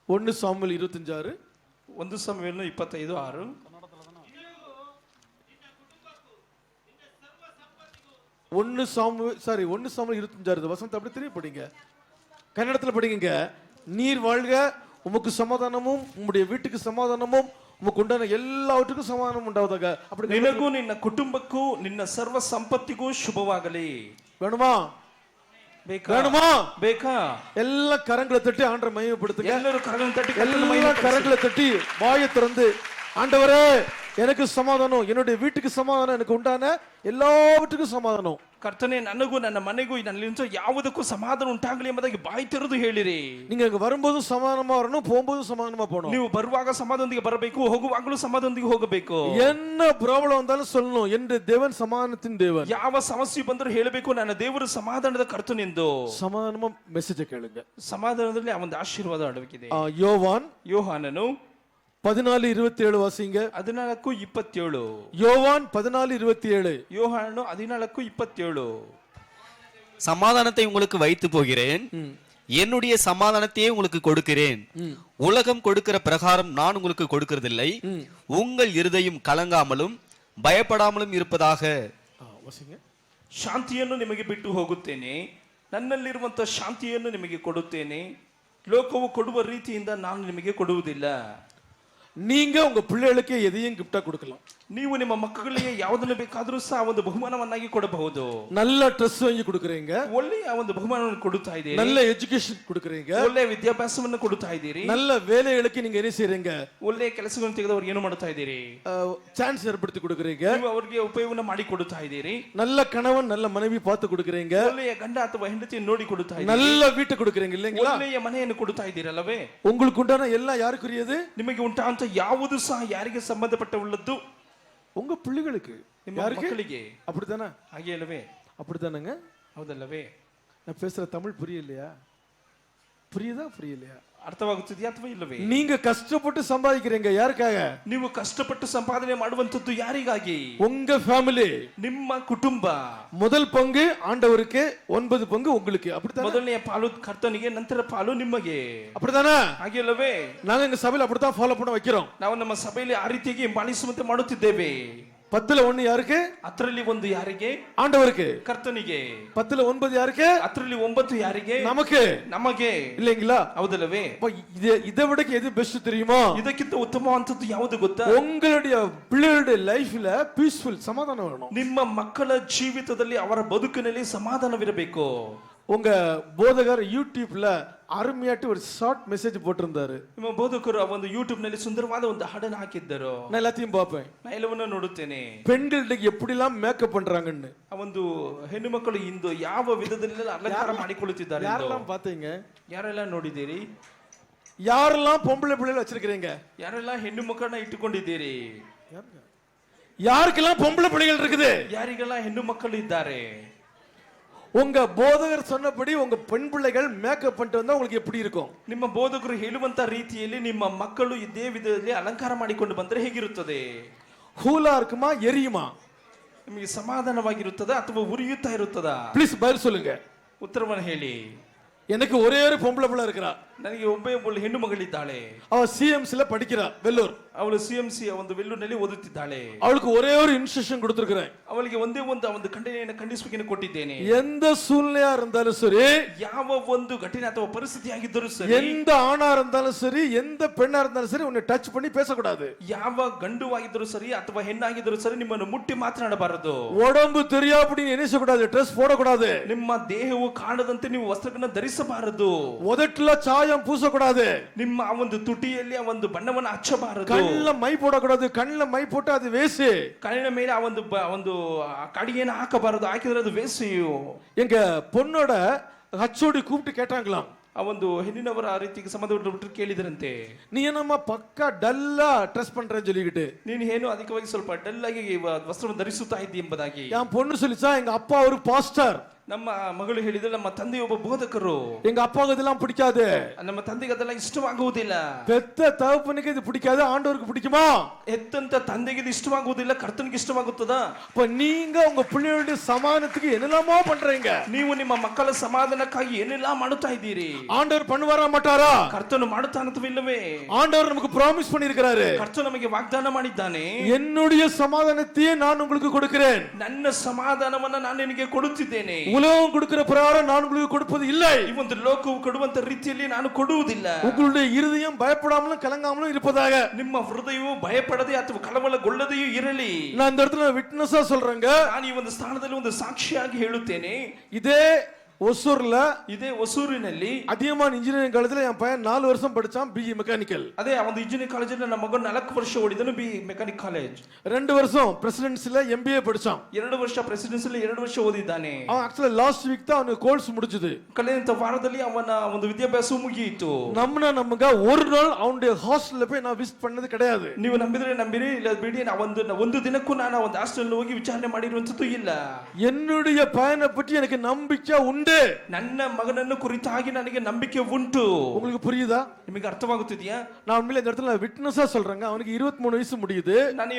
1 சாமுவேல் 26 1 ಸಾಮುವೇಲ 25:6. 1 சாமுவேல் 26 வசனத்தை அப்படி திருப்பி படிங்க. கன்னடத்துல படிங்க. நீர் வாழ்க, உமக்கு சமாதானமும் உம்முடைய வீட்டுக்கு சமாதானமும் உமக்கு உண்டான எல்லாவற்றுக்கும் சமாதானம் உண்டாவதாக. அப்படி ನಿನಗೂ ನಿನ್ನ ಕುಟುಂಬಕ್ಕೂ ನಿನ್ನ ಸರ್ವ ಸಂಪತ್ತಿಗೂ ಶುಭವಾಗಲಿ. வேணுமா? ಬೇಕಾ? வேணுமா? ಬೇಕಾ? எல்லா கரங்களை தட்டி ஆண்டவரை மகிமைப்படுத்துங்க. ಎಲ್ಲರೂ ಕರಗಳನ್ನು ತಟ್ಟಿ எல்லா கரங்களை தட்டி வாயை திறந்து, ஆண்டவரே எனக்கு சமாதானம், என்னுடைய வீட்டுக்கு சமாதானம், எனக்கு உண்டான எல்லாவற்றுக்கும் சமாதானம். ಕರ್ತನೆ, ನನಗೂ ನನ್ನ ಮನೆಗೂ ನನ್ನಿಂದ ಯಾವುದಕ್ಕೂ ಸಮಾಧಾನ ಉಂಟಾಗಲಿ ಎಂಬುದಾಗಿ ಬಾಯಿ ತೆರೆದು ಹೇಳಿರಿ. நீங்க இங்க வரும்போதும் சமாதானமா வரணும், போகும்போதும் சமாதானமா போகணும். ನೀವು ಬರುವಾಗ ಸಮಾಧಾನದೊಂದಿಗೆ ಬರಬೇಕು, ಹೋಗುವಾಗಲೂ ಸಮಾಧಾನದೊಂದಿಗೆ ಹೋಗಬೇಕು. என்ன ப்ராப்ளம் வந்தாலும் சொல்லணும், என்ற தேவன் சமாதானத்தின் தேவன். ಯಾವ ಸಮಸ್ಯೆ ಬಂದರೂ ಹೇಳಬೇಕು, ನನ್ನ ದೇವರು ಸಮಾಧಾನದ ಕರ್ತನೆಂದು. சமாதானமா மெசேஜ் கேளுங்க. ಸಮಾಧಾನದಲ್ಲಿ ಆ ಒಂದು ಆಶೀರ್ವಾದ ಅಡಗಿಇದೆ. யோவான் ಯೋಹಾನನು 14:27 வாசிங்க. 14:27. யோவான் 14:27. ಯೋಹಾನನು 14:27. சமாதானத்தை உங்களுக்கு வைத்து போகிறேன், என்னுடைய சமாதானத்தையே உங்களுக்கு கொடுக்கிறேன். உலகம் கொடுக்கிற பிரகாரம் நான் உங்களுக்கு கொடுக்கிறதில்லை. உங்கள் இருதயம் கலங்காமலும் பயப்படாமலும் இருப்பதாக. வாசிங்க. ಶಾಂತಿಯನ್ನು ನಿಮಗೆ ಬಿಟ್ಟು ಹೋಗುತ್ತೇನೆ, ನನ್ನಲ್ಲಿರುವಂತಹ ಶಾಂತಿಯನ್ನು ನಿಮಗೆ ಕೊಡುತ್ತೇನೆ. ಲೋಕವು ಕೊಡುವ ರೀತಿಯಿಂದ ನಾನು ನಿಮಗೆ ಕೊಡುವುದಿಲ್ಲ. நீங்க உங்க பிள்ளைகளுக்கு எதையும் கிஃப்டா கொடுக்கலாம். ನೀವು ನಿಮ್ಮ ಮಕ್ಕಳಿಗೆ ಯಾವುದನ್ನು ಬೇಕಾದರೂ ಸಹ ಒಂದು ಬಹುಮಾನವನ್ನಾಗಿ ಕೊಡಬಹುದು. நல்ல ಡ್ರೆಸ್ வாங்கி கொடுக்குறீங்க, ಒಳ್ಳೆಯ ಒಂದು ಬಹುಮಾನವನ್ನು ಕೊಡುತ್ತಾ ಇದ್ದೀರಿ, நல்ல ಎಜುಕೇಶನ್ கொடுக்குறீங்க, ಒಳ್ಳೆಯ ವಿದ್ಯಾಭ್ಯಾಸವನ್ನು ಕೊಡುತ್ತಾ ಇದ್ದೀರಿ, நல்ல வேலைகளுக்கு நீங்க என்ன செய்றீங்க, ಒಳ್ಳೆಯ ಕೆಲಸಗಳನ್ನು ತೆಗೆದವರು ಏನು ಮಾಡುತ್ತಾ ಇದ್ದೀರಿ, சான்ஸ் ஏற்படுத்தி கொடுக்குறீங்க, ನೀವು ಅವರಿಗೆ ಉಪಯೋಗವನ್ನು ಮಾಡಿ ಕೊಡುತ್ತಾ ಇದ್ದೀರಿ, நல்ல கணவன் நல்ல மனைவி பார்த்து கொடுக்குறீங்க, ಒಳ್ಳೆಯ ಗಂಡ ಅಥವಾ ಹೆಂಡತಿಯನ್ನು ನೋಡಿ ಕೊಡುತ್ತಾ ಇದ್ದೀರಿ, நல்ல வீட்டை கொடுக்குறீங்க இல்லைங்களா? ಒಳ್ಳೆಯ ಮನೆಯನ್ನು ಕೊಡುತ್ತಾ ಇದ್ದೀರಲ್ಲವೇ? உங்களுக்கு உண்டான எல்லாம் யாருக்குரியது? ನಿಮಗೆ ಉಂಟಾಂತ ಯಾವುದು ಸಹ ಯಾರಿಗೆ ಸಂಬಂಧಪಟ್ಟ ಉಳ್ಳದ್ದು? உங்க பிள்ளைகளுக்கு, ನಿಮ್ಮ யாருக்கு? ಮಕ್ಕಳಿಗೆ. அப்படித்தானே? ಹಾಗೆ ಅಲ್ಲವೇ? அப்படித்தானங்க? ಹೌದಲ್ಲವೇ? நான் பேசுற தமிழ் புரியலையா? புரியுதா புரியலையா? ಅರ್ಥವಾಗುತ್ತಿದೆಯಾ ಅಥವಾ ಇಲ್ಲವೇ? நீங்க கஷ்டப்பட்டு சம்பாதிக்கிறீங்க, யாருக்காக? ನೀವು ಕಷ್ಟಪಟ್ಟು ಸಂಪಾದನೆ ಮಾಡುವಂತದ್ದು ಯಾರಿಗಾಗಿ? உங்க ஃபேமிலி, ನಿಮ್ಮ ಕುಟುಂಬ. முதல் பங்கு ஆண்டவருக்கு, 9 பங்கு உங்களுக்கு. அப்படித்தானே? ಮೊದಲನೆಯ ಪಾಲು ಕರ್ತನಿಗೆ, ನಂತರ ಪಾಲು ನಿಮಗೆ. அப்படித்தானே? ಹಾಗೆ ಅಲ್ಲವೇ? நாங்க எங்க சபையில அப்படித்தான் ஃபாலோ பண்ண வைக்கிறோம். ನಾವು ನಮ್ಮ ಸಭೆಯಲ್ಲಿ ಆ ರೀತಿಯಾಗಿ ಹಿಂಬಾಲಿಸುವಂತೆ ಮಾಡುತ್ತಿದ್ದೇವೆ. 10ல 1 யாருக்கு? ಅದರಲ್ಲಿ 1 ಯಾರಿಗೆ? ஆண்டவருக்கு. ಕರ್ತನಿಗೆ. 10ல 9 யாருக்கு? ಅದರಲ್ಲಿ 9 ಯಾರಿಗೆ? நமக்கு. ನಮಗೆ. இல்லைங்களா? ಹೌದಲ್ಲವೇ? இதை விட எது பெஸ்ட் தெரியுமா? ಇದಕ್ಕಿಂತ ಉತ್ತಮವಾದಂತದ್ದು ಯಾವುದು ಗೊತ್ತಾ? உங்களுடைய பிள்ளைகளுடைய லைஃப்ல பீஸ்ஃபுல், சமாதானம் வேணும். ನಿಮ್ಮ ಮಕ್ಕಳ ಜೀವಿತದಲ್ಲಿ ಅವರ ಬದುಕಿನಲ್ಲಿ ಸಮಾಧಾನವಿರಬೇಕು. உங்க போதகர் யூடியூப்ல அருமையாட்டு ஒரு ஷார்ட் மெசேஜ் போட்டிருந்தாரு. ನಿಮ್ಮ ಬೋಧಕರು ಆ ಒಂದು ಯೂಟ್ಯೂಬ್ ನಲ್ಲಿ ಸುಂದರವಾದ ಒಂದು ಹಾಡನ್ನು ಹಾಕಿದ್ದರು. நான் எல்லாத்தையும் பார்ப்பேன். ನಾನು ಎಲ್ಲವನ್ನೂ ನೋಡುತ್ತೇನೆ. பெண்களுக்கு எப்படிலாம் மேக்கப் பண்றாங்கன்னு. ಆ ಒಂದು ಹೆಣ್ಣು ಮಕ್ಕಳು ಇಂದು ಯಾವ ವಿಧದಲ್ಲಿ ಅಲಂಕಾರ ಮಾಡಿಕೊಳ್ಳುತ್ತಿದ್ದಾರೆ. யாரெல்லாம் பாத்தீங்க? ಯಾರೆಲ್ಲ ನೋಡಿದ್ದೀರಿ? யாரெல்லாம் பொம்பளை பிள்ளைகள் வச்சிருக்கீங்க? ಯಾರೆಲ್ಲ ಹೆಣ್ಣು ಮಕ್ಕಳನ್ನ ಇಟ್ಟುಕೊಂಡಿದ್ದೀರಿ? யாருக்கெல்லாம் பொம்பளை பிள்ளைகள் இருக்குது? ಯಾರಿಗೆಲ್ಲ ಹೆಣ್ಣು ಮಕ್ಕಳು ಇದ್ದಾರೆ? உங்க போதகர் சொன்னபடி உங்க பெண் பிள்ளைகள் மேக்கப் பண்ணிட்டு வந்தா உங்களுக்கு எப்படி இருக்கும்? ನಿಮ್ಮ ಬೋಧಕರು ಹೇಳುವಂತ ರೀತಿಯಲ್ಲಿ ನಿಮ್ಮ ಮಕ್ಕಳು ಇದೇ ವಿಧದಲ್ಲಿ ಅಲಂಕಾರ ಮಾಡಿಕೊಂಡು ಬಂದ್ರೆ ಹೇಗಿರುತ್ತದೆ? ஹூலா இருக்குமா, எரியுமா? ನಿಮಗೆ ಸಮಾಧಾನವಾಗಿರುತ್ತದೆ ಅಥವಾ ಉರಿಯುತ್ತಾ ಇರುತ್ತದಾ? ப்ளீஸ் பதில் சொல்லுங்க. ಉತ್ತರವನ್ನು ಹೇಳಿ. எனக்கு ஒரே ஒரு பொம்பளை பிள்ளை இருக்கிறா. ನನಗೆ ಒಬ್ಬ ಹೆಣ್ಣು ಮಗಳಿದ್ದಾಳೆ. அவ சிஎம்சில படிக்கிறா, வெள்ளூர். ಅವಳು CMC ಒಂದು ವೆಲ್ಲೂರಿನಲ್ಲಿ ಓದುತ್ತಿದ್ದಾಳೆ. அவளுக்கு ஒரே ஒரு இன்ஸ்ட்ரக்ஷன் கொடுத்திருக்கிறேன். ಅವಳಿಗೆ ಒಂದೇ ಒಂದು ಖಂಡನೆಯನ್ನು ಖಂಡಿಸುವಿಕೆಯನ್ನು ಕೊಟ್ಟಿದ್ದೇನೆ. எந்த சூழ்நிலையா இருந்தாலும் சரி, ಯಾವ ಒಂದು ಘಟನೆ ಅಥವಾ ಪರಿಸ್ಥಿತಿ ಆಗಿದ್ದರೂ ಸರಿ, எந்த ஆணா இருந்தாலும் சரி, எந்த பெண்ணா இருந்தாலும் சரி, உன்னை டச் பண்ணி பேசக்கூடாது. ಯಾವ ಗಂಡುವಾಗಿದ್ದರೂ ಸರಿ ಅಥವಾ ಹೆಣ್ಣಾಗಿದ್ದರೂ ಸರಿ ನಿಮ್ಮನ್ನು ಮುಟ್ಟಿ ಮಾತನಾಡಬಾರದು. உடம்பு தெரியாப்படி நினைச்சக்கூடாது, ட்ரெஸ் போடக்கூடாது, ನಿಮ್ಮ ದೇಹವು ಕಾಣದಂತೆ ನೀವು ವಸ್ತ್ರಗಳನ್ನು ಧರಿಸಬಾರದು, உதட்டுல சாயம் பூசக்கூடாது, ನಿಮ್ಮ ಆ ಒಂದು ತುಟಿಯಲ್ಲಿ ಆ ಒಂದು ಬಣ್ಣವನ್ನು ಹಚ್ಚಬಾರದು, கண்ணுல மை போடக்கூடாது. கண்ணுல மை போட்டு அது வேஸ்ட். ಕಣ್ಣಿನ ಮೇಲೆ ಆ ಒಂದು ಕಡಿಗೆಯನ್ನು ಹಾಕಬಾರದು, ಹಾಕಿದ್ರೆ ಅದು ವೇಸಿಯು. எங்க பொண்ணோட ஹச்சோடி கூப்பிட்டு கேட்டாங்களாம், ಆ ಒಂದು ಹೆಣ್ಣಿನವರ ಆ ರೀತಿಗೆ ಸಂಬಂಧಪಟ್ಟು ಕೇಳಿದರಂತೆ, நீ என்னம்மா பக்கா டல்லா ட்ரெஸ் பண்றேன்னு சொல்லிக்கிட்டு. ನೀನು ಏನು ಅಧಿಕವಾಗಿ ಸ್ವಲ್ಪ ಡಲ್ ಆಗಿ ವಸ್ತ್ರವನ್ನು ಧರಿಸುತ್ತಾ ಇದ್ದಿ ಎಂಬುದಾಗಿ. என் பொண்ணு சொல்லிச்சா, எங்க அப்பா ஒரு பாஸ்டர், ನಮ್ಮ ಮಗಳು ಹೇಳಿದ್ರೆ ನಮ್ಮ ತಂದೆ ಒಬ್ಬ ಬೋಧಕರು, எங்க அப்பாவுக்கு இதெல்லாம் பிடிக்காது, ನಮ್ಮ ತಂದೆಗೆ ಅದೆಲ್ಲ ಇಷ್ಟವಾಗುವುದಿಲ್ಲ. பெத்த தகப்பனுக்கு இது பிடிக்காது, ஆண்டவருக்கு பிடிக்குமா? ಎತ್ತಂತ ತಂದೆಗೆ ಇದು ಇಷ್ಟವಾಗುವುದಿಲ್ಲ, ಕರ್ತನಿಗೆ ಇಷ್ಟವಾಗುತ್ತದಾ? இப்ப நீங்க உங்க பிள்ளைகளுடைய சமாதானத்துக்கு என்னெல்லாமோ பண்றீங்க. ನೀವು ನಿಮ್ಮ ಮಕ್ಕಳ ಸಮಾಧಾನಕ್ಕಾಗಿ ಏನೆಲ್ಲ ಮಾಡುತ್ತಾ ಇದ್ದೀರಿ. ஆண்டவர் பண்ணுவாரா மாட்டாரா? ಕರ್ತನು ಮಾಡುತ್ತಾನ ಅಥವಾ ಇಲ್ಲವೇ? ஆண்டவர் நமக்கு ப்ராமிஸ் பண்ணியிருக்கிறாரு, ಕರ್ತನು ನಮಗೆ ವಾಗ್ದಾನ ಮಾಡಿದ್ದಾನೆ, என்னுடைய சமாதானத்தையே நான் உங்களுக்கு கொடுக்கிறேன், ನನ್ನ ಸಮಾಧಾನವನ್ನ ನಾನು ನಿನಗೆ ಕೊಡುತ್ತಿದ್ದೇನೆ, உலகம் கொடுக்கிற பிரகாரம் நான் உங்களுக்கு கொடுப்பது இல்லை, ಈ ಒಂದು ಲೋಕವು ಕೊಡುವಂತ ರೀತಿಯಲ್ಲಿ ನಾನು ಕೊಡುವುದಿಲ್ಲ. உங்களுடைய இருதயம் பயப்படாமலும் கலங்காமலும் இருப்பதாக. ನಿಮ್ಮ ಹೃದಯವು ಭಯಪಡದೆ ಅಥವಾ ಕಳವಳಗೊಳ್ಳದೆಯೂ ಇರಲಿ. நான் இந்த இடத்துல விட்னஸா சொல்றேங்க, ನಾನು ಈ ಒಂದು ಸ್ಥಾನದಲ್ಲಿ ಒಂದು ಸಾಕ್ಷಿಯಾಗಿ ಹೇಳುತ್ತೇನೆ. இதே ஒசூர்ல, ಇದೇ ಹೊಸೂರಿನಲ್ಲಿ அதிகமான இன்ஜினியரிங் காலேஜ்ல என் பையன் 4 வருஷம் படிச்சான், பிஇ மெக்கானிக்கல். ಅದೇ ಆ ಒಂದು ಇಂಜಿನಿಯರಿಂಗ್ ಕಾಲೇಜಲ್ಲಿ ನನ್ನ ಮಗನು 4 ವರ್ಷ ಓದಿದನು, ಬಿ ಮೆಕ್ಯಾನಿಕ್ ಕಾಲೇಜ್. 2 வருஷம் பிரசிடென்சில MBA படிச்சான். 2 ವರ್ಷ ಪ್ರೆಸಿಡೆನ್ಸಿಯಲ್ಲಿ 2 ವರ್ಷ ಓದಿದ್ದಾನೆ. அவன் ஆக்சுவலா லாஸ்ட் வீக் தான் அவனுக்கு கோர்ஸ் முடிஞ்சது. ಕಳೆದಂತ ವಾರದಲ್ಲಿ ಅವನ ಒಂದು ವಿದ್ಯಾಭ್ಯಾಸ ಮುಗಿಯಿತು. நம்புங்க ஒரு நாள் அவனுடைய ஹாஸ்டல்ல போய் நான் விசிட் பண்ணது கிடையாது. ನೀವು ನಂಬಿದ್ರೆ ನಂಬಿರಿ, ಇಲ್ಲ ಬಿಡಿ, ಒಂದು ದಿನಕ್ಕೂ ನಾನು ಒಂದು ಹಾಸ್ಟೆಲ್ ಹೋಗಿ ವಿಚಾರಣೆ ಮಾಡಿರುವಂತದ್ದು ಇಲ್ಲ. என்னுடைய பையனை பற்றி எனக்கு நம்பிக்கை உண்டு. ನನ್ನ ಮಗನನ್ನು ಕುರಿತಾಗಿ ನನಗೆ ನಂಬಿಕೆ ಉಂಟು. உங்களுக்கு புரியுதா? ನಿಮಗೆ ಅರ್ಥವಾಗುತ್ತಿದೆಯಾ? நான் உண்மையிலே இந்த இடத்துல விட்னஸா சொல்றேங்க, அவனுக்கு 23 வயசு முடியுது. ನಾನು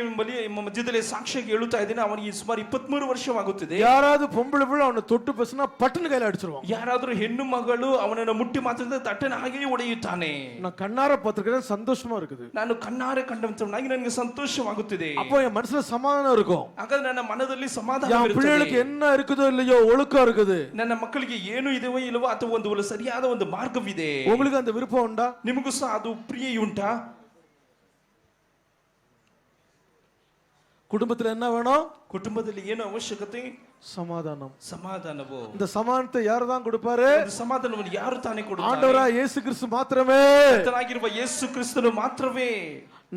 ಈ ಮಧ್ಯದಲ್ಲಿ ಸಾಕ್ಷಿಯಾಗಿ ಹೇಳುತ್ತಾ ಇದ್ದೇನೆ, ಅವನಿಗೆ ಸುಮಾರು 23 ವರ್ಷವಾಗುತ್ತಿದೆ. யாராவது பொம்பளை பிள்ளை அவனை தொட்டு பேசினா பட்டுன்னு கையில அடிச்சிருவான். ಯಾರಾದರೂ ಹೆಣ್ಣು ಮಗಳು ಅವನನ್ನು ಮುಟ್ಟಿ ಮಾತಾಡಿದ್ರೆ ತಟ್ಟನ ಹಾಗೆಯೇ ಹೊಡೆಯುತ್ತಾನೆ. நான் கண்ணார பார்த்திருக்கேன், சந்தோஷமா இருக்குது. ನಾನು ಕಣ್ಣಾರೆ ಕಂಡಂತವನಾಗಿ ನನಗೆ ಸಂತೋಷವಾಗುತ್ತಿದೆ. அப்போ என் மனசுல சமாதானம் இருக்கும். ಹಾಗಾದ್ರೆ ನನ್ನ ಮನದಲ್ಲಿ ಸಮಾಧಾನ என் ಇರುತ್ತದೆ. பிள்ளைகளுக்கு என்ன இருக்குதோ இல்லையோ ஒழுக்கம் இருக்குது. ನನ್ನ ಮಕ್ಕಳಿಗೆ ಏನು ಇದೆಯೋ ಇಲ್ಲವೋ ಅಥವಾ ಒಂದು ಸರಿಯಾದ ಒಂದು ಮಾರ್ಗವಿದೆ. உங்களுக்கு அந்த விருப்பம் உண்டா? ನಿಮಗೂ ಸಹ ಅದು ಪ್ರಿಯೆಯುಂಟಾ? குடும்பத்துல என்ன வேணும்? ಕುಟುಂಬದಲ್ಲಿ ಏನು ಅವಶ್ಯಕತೆ? சமாதானம். ಸಮಾಧಾನವು. இந்த சமாதானத்தை யார் தான் கொடுப்பாரு? ಸಮಾಧಾನವನ್ನು ಯಾರು ತಾನೇ ಕೊಡುತ್ತಾರೆ? ஆண்டவரா இயேசு கிறிஸ்து மாத்திரமே. ಕರ್ತನಾಗಿರುವ ಯೇಸು ಕ್ರಿಸ್ತನು ಮಾತ್ರವೇ.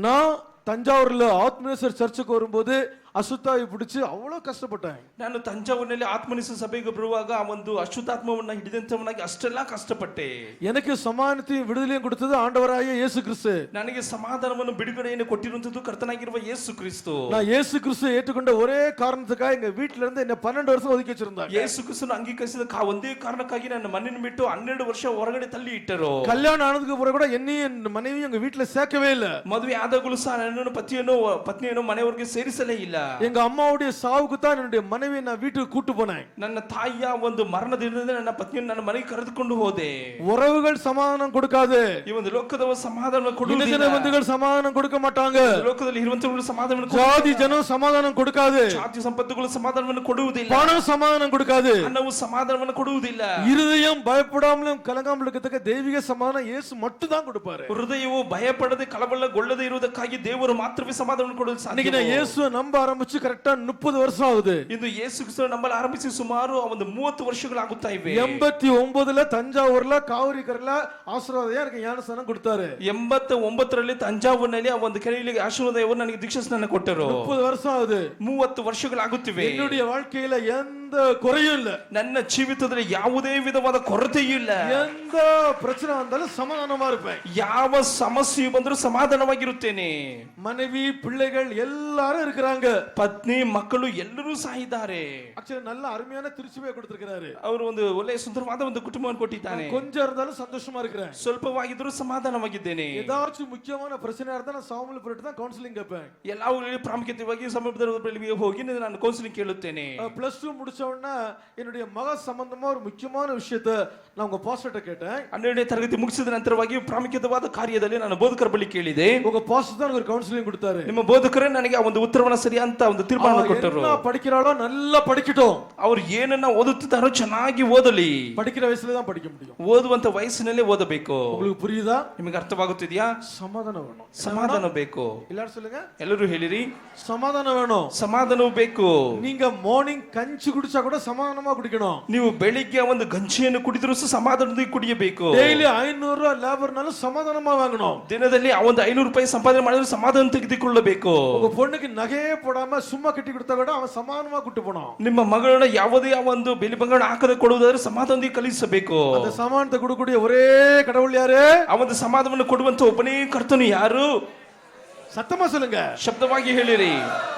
நான் தஞ்சாவூர்ல ஆத்மேஸ்வர் சர்ச்சுக்கு வரும்போது ಅಶುದ್ಧಾವಿ பிடிச்சு அவ்வளவு ಕಷ್ಟಪಟ್ಟேன். ನಾನು ತಂಜಾವೂರಿನಲ್ಲಿ ಆತ್ಮನಿಸ ಸಭೆಗೆ ಬರುವಾಗ ಆ ಒಂದು ಅಶುದ್ಧಾತ್ಮವನ್ನ ಹಿಡಿದಂತವನಾಗಿ ಅಷ್ಟೆಲ್ಲ ಕಷ್ಟಪಟ್ಟೆ. எனக்கு சமாதானத்தையும் விடுதலையும் கொடுத்தது ஆண்டவராகிய இயேசு கிறிஸ்து. ನನಗೆ ಸಮಾಧಾನವನ್ನು ಬಿಡುಗಡೆಯನ್ನು ಕೊಟ್ಟಿರುವಂತದ್ದು ಕರ್ತನಾಗಿರುವ ಯೇಸು ಕ್ರಿಸ್ತು. நான் இயேசு கிறிஸ்து ஏற்றுக்கொண்ட ஒரே காரணத்துக்காக எங்க வீட்ல இருந்து என்ன 12 வருஷம் ஒதுக்கி வச்சிருந்தாங்க. ಯೇಸು ಕ್ರಿಸ್ತನು ಅಂಗೀಕರಿಸಿದ ಒಂದೇ ಕಾರಣಕ್ಕಾಗಿ ನನ್ನ ಮನೆಯನ್ನು ಬಿಟ್ಟು 12 ವರ್ಷ ಹೊರಗಡೆ ತಳ್ಳಿ ಇಟ್ಟರು. கல்யாணம் ஆனதுக்கு பிறகு கூட என்னையும் என் மனைவியும் எங்க வீட்ல சேர்க்கவே இல்ல. ಮದುವೆ ಆದಾಗಲೂ ಸಹ ನನ್ನನ್ನು ಪತ್ನಿಯನ್ನು ಮನೆಯವರಿಗೆ ಸೇರಿಸಲೇ ಇಲ್ಲ. எங்க அம்மாவுடைய சாவுக்கு தான் என்னுடைய மனைவியை நான் வீட்டுக்கு கூட்டி போனேன். ನನ್ನ ತಾಯಿಯ ಒಂದು ಮರಣದಿಂದ ನನ್ನ ಪತ್ನಿಯನ್ನು ನನ್ನ ಮನೆಗೆ ಕರೆದುಕೊಂಡು ಹೋದೆ. உறவுகள் சமாதானம் கொடுக்காது. ಈ ಒಂದು ಲೋಕದವ ಸಮಾಧಾನ ಕೊಡುವುದಿಲ್ಲ. இனಜன ಬಂಧುಗಳು ಸಮಾಧಾನ கொடுக்க ಮಾட்டாங்க. ಲೋಕದಲ್ಲಿ ಇರುವಂತವರು ಸಮಾಧಾನ ஜாதி ஜனம் சமாதானம் கொடுக்காது. ಜಾತಿ ಸಂಪತ್ತುಗಳು ಸಮಾಧಾನವನ್ನು ಕೊಡುವುದಿಲ್ಲ. பணம் சமாதானம் கொடுக்காது. ಹಣವು ಸಮಾಧಾನವನ್ನು ಕೊಡುವುದಿಲ್ಲ. இருதயம் பயப்படாமலும் கலங்காமலும் இருக்கத்தக்க தெய்வீக சமாதானம் இயேசு மட்டும் தான் கொடுப்பாரு. ಹೃದಯವು ಭಯಪಡದೆ ಕಳವಳಗೊಳ್ಳದೆ ಇರುವುದಕ್ಕಾಗಿ ದೇವರು ಮಾತ್ರವೇ ಸಮಾಧಾನ ಕೊಡಲು ಸಾಧ್ಯ. இன்னைக்கு நான் இயேசுவை நம்ப ஆரம்பிச்சு கரெக்டா 30 வருஷம் ஆகுது. ಇಂದು ಯೇಸು ಕ್ರಿಸ್ತನ ನಂಬಲು ಆರಂಭಿಸಿ ಸುಮಾರು ಒಂದು 30 ವರ್ಷಗಳಾಗುತ್ತಾ ಇವೆ. 89ல தஞ்சாவூர்ல காவிரி கரையில ஆசீர்வாதம் எனக்கு ஞானஸ்நானம் கொடுத்தாரு. 89ರಲ್ಲಿ ತಂಜಾವೂರಿನಲ್ಲಿ ಆ ಒಂದು ಕೆರೆಯಲ್ಲಿ ಆಶೀರ್ವಾದವನ್ನು ನನಗೆ ದೀಕ್ಷಾಸ್ನಾನ ಕೊಟ್ಟರು. 30 வருஷம் ஆகுது. 30 ವರ್ಷಗಳಾಗುತ್ತಿವೆ. என்னுடைய வாழ்க்கையில எந்த குறையும் இல்ல. ನನ್ನ ಜೀವಿತದಲ್ಲಿ ಯಾವುದೇ ವಿಧವಾದ ಕೊರತೆಯೂ ಇಲ್ಲ. எந்த பிரச்சனை வந்தாலும் சமாதானமா இருப்பேன். ಯಾವ ಸಮಸ್ಯೆ ಬಂದರೂ ಸಮಾಧಾನವಾಗಿರುತ್ತೇನೆ. மனைவி பிள்ளைகள் எல்லாரும் இருக்கிறாங்க. ಪತ್ನಿ ಮಕ್ಕಳು ಎಲ್ಲರೂ ಸಹ ಇದ್ದಾರೆ. ஆக்சுவலி நல்ல அருமையான திருச்சியை கொடுத்திருக்காரு. ಅವರು ಒಂದು ಒಳ್ಳೆಯ ಸುಂದರವಾದ ಒಂದು ಕುಟುಂಬವನ್ನು ಕೊಟ್ಟಿದ್ದಾನೆ. கொஞ்சம் இருந்தாலும் சந்தோஷமா இருக்கிறேன். ಸ್ವಲ್ಪವಾಗಿದ್ರೂ ಸಮಾಧಾನವಾಗಿದ್ದೇನೆ. ஏதாச்சும் முக்கியமான பிரச்சனை இருந்தா நான் சாமுவேல் போயிட்டு தான் கவுன்சிலிங் கேட்பேன். ಎಲ್ಲಾವುಗಳಲ್ಲಿ ಪ್ರಾಮುಖ್ಯತೆಯಾಗಿ ಸಮೀಪದಲ್ಲಿ ಹೋಗಿ ನಾನು ಕೌನ್ಸಿಲಿಂಗ್ ಕೇಳುತ್ತೇನೆ. +2 முடிச்ச முடிச்ச உடனே என்னுடைய மக சம்பந்தமா ஒரு முக்கியமான விஷயத்த நான் உங்க பாஸ்டர்ட்ட கேட்டேன். 12ನೇ ತರಗತಿ ಮುಗಿಸಿದ ನಂತರವಾಗಿ ಪ್ರಾಮುಖ್ಯವಾದ ಕಾರ್ಯದಲ್ಲಿ ನಾನು ಬೋಧಕರ ಬಳಿ ಕೇಳಿದೆ. உங்க பாஸ்டர் தான் எனக்கு ஒரு கவுன்சிலிங் கொடுத்தாரு. ನಿಮ್ಮ ಬೋಧಕರೇ ನನಗೆ ಆ ಒಂದು ಉತ್ತರವನ್ನ ಸರಿ ಅಂತ ಒಂದು ತೀರ್ಮಾನ ಕೊಟ್ಟರು. என்ன படிக்கிறாளோ நல்லா படிக்கட்டும், ಅವರು ಏನನ್ನ ಓದುತ್ತಿದ್ದಾರೋ ಚೆನ್ನಾಗಿ ಓದಲಿ. படிக்கிற வயசுல தான் படிக்க முடியும். ಓದುವಂತ ವಯಸ್ಸಿನಲ್ಲೇ ಓದಬೇಕು. உங்களுக்கு புரியுதா? ನಿಮಗೆ ಅರ್ಥವಾಗುತ್ತಿದೆಯಾ? சமாதானம் வேணும். ಸಮಾಧಾನ ಬೇಕು. எல்லாரும் சொல்லுங்க, ಎಲ್ಲರೂ ಹೇಳಿರಿ. சமாதானம் வேணும். ಸಮಾಧಾನವೂ ಬೇಕು. நீங்க மார்னிங் கஞ்சி குடிச்சா கூட சமாதானமா குடிக்கணும். ನೀವು ಬೆಳಿಗ್ಗೆ ಒಂದು ಗಂಜಿಯನ್ನು ಕುಡಿದರೂ ಸಹ ಸಮಾಧಾನದಿಂದ ಕುಡಿಯಬೇಕು. டெய்லி 500 ரூபாய் லேபர்னாலும் சமாதானமா வாங்கணும். ದಿನದಲ್ಲಿ ಆ ಒಂದು 500 ರೂಪಾಯಿ ಸಂಪಾದನೆ ಮಾಡಿದ್ರೆ ಸಮಾಧಾನ ತೆಗೆದುಕೊಳ್ಳಬೇಕು. உங்க பொண்ணுக்கு நகையே போடாம சும்மா கட்டி கொடுத்தா கூட அவன் சமாதானமா கூட்டி போணும். ನಿಮ್ಮ ಮಗಳನ್ನ ಯಾವುದೇ ಒಂದು ಬೆಲೆ ಬಂಗಾರ ಹಾಕದೆ ಕೊಡುವುದಾದ್ರೆ ಸಮಾಧಾನದಿಂದ ಕಲಿಸಬೇಕು. அந்த சமாதானத்தை கொடுக்கக்கூடிய ஒரே கடவுள் யாரு? ಆ ಒಂದು ಸಮಾಧಾನವನ್ನು ಕೊಡುವಂತ ಒಬ್ಬನೇ ಕರ್ತನು ಯಾರು? சத்தமா சொல்லுங்க, ಶಬ್ದವಾಗಿ ಹೇಳಿರಿ.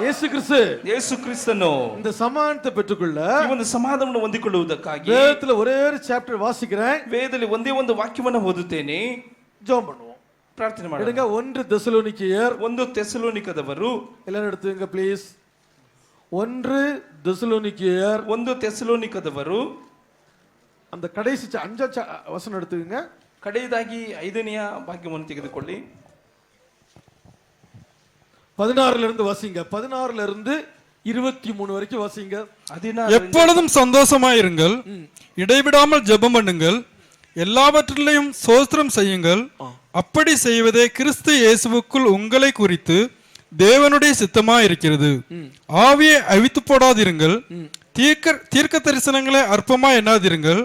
இயேசு கிறிஸ்து. ಯೇಸು ಕ್ರಿಸ್ತನು இந்த சமாதானத்தை பெற்றுக்கொள்ள ಈ ಒಂದು ಸಮಾಧಾನವನ್ನು ಹೊಂದಿಕೊಳ್ಳುವುದಕ್ಕಾಗಿ வேதத்துல ஒரே ஒரு சாப்டர் வாசிக்கிறேன். ವೇದದಲ್ಲಿ ಒಂದೇ ಒಂದು ವಾಕ್ಯವನ್ನು ಓದುತ್ತೇನೆ. ஜெபம் பண்ணுவோம், ಪ್ರಾರ್ಥನೆ ಮಾಡೋಣ. எடுங்க 1 தெசலோனிக்கேயர். 1 தெசலோனிಕದವರು எல்லாரும் எடுத்துங்க ப்ளீஸ். 1 தெசலோனிக்கேயர் 1 தெசலೋನಿಕದವರು அந்த கடைசி 5 வசனம் எடுத்துக்கங்க. ಕಡೆಯದಾಗಿ 5ನೇ ಭಾಗ್ಯವನ್ನು ತೆಗೆದುಕೊಳ್ಳಿ. 16ல இருந்து வாசிங்க. 16ல இருந்து 23 வரைக்கும் வாசிங்க. எப்பொழுதும் சந்தோஷமாயிருங்கள், இடைவிடாமல் ஜெபம் பண்ணுங்கள், எல்லாவற்றிலையும் ஸ்தோத்திரம் செய்யுங்கள். அப்படி செய்வதே கிறிஸ்து இயேசுவுக்குள் உங்களை குறித்து தேவனுடைய சித்தமா இருக்கிறது. ஆவியை அவித்து போடாதிருங்கள், தீர்க்க தரிசனங்களை அற்பமா எண்ணாதிருங்கள்,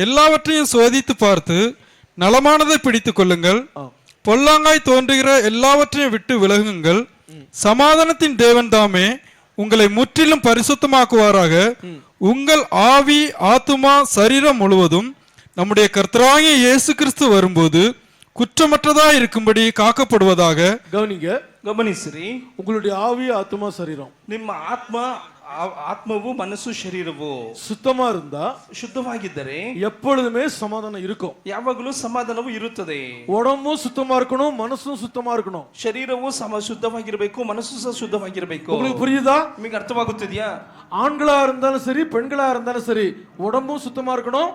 எல்லாவற்றையும் சோதித்து பார்த்து நலமானதை பிடித்துக் கொள்ளுங்கள், பொல்லாங்காய் தோன்றுகிற எல்லாவற்றையும் விட்டு விலகுங்கள். சமாதானத்தின் தேவன் தாமே உங்களை முற்றிலும் பரிசுத்தமாக்குவாராக. உங்கள் ஆவி, ஆத்துமா, சரீரம் முழுவதும் நம்முடைய கர்த்தராகிய இயேசு கிறிஸ்து வரும்போது குற்றமற்றதா இருக்கும்படி காக்கப்படுவதாக. கவனிங்க, ಗಮನಿಸಿರಿ. உங்களுடைய ஆவி, ஆத்துமா, சரீரம், ನಿಮ್ಮ ಆತ್ಮವು ಮನಸ್ಸು ಶರೀರವು சுத்தமா இருந்தா ಶುದ್ಧವಾಗಿದ್ದರೆ எப்பொழுதுமே சமாதானம் இருக்கும். ಯಾವಾಗಲೂ ಸಮಾಧಾನವು ಇರುತ್ತದೆ. உடம்பும் சுத்தமா இருக்கணும், மனசும் சுத்தமா இருக்கணும். ಶರೀರವು ಶುದ್ಧವಾಗಿರಬೇಕು, ಮನಸ್ಸು ಸಹ ಶುದ್ಧವಾಗಿರಬೇಕು. உங்களுக்கு புரியுதா? ನಿಮಗೆ ಅರ್ಥವಾಗುತ್ತಿದೆಯಾ? ஆண்களா இருந்தாலும் சரி, பெண்களா இருந்தாலும் சரி, உடம்பும் சுத்தமா இருக்கணும்,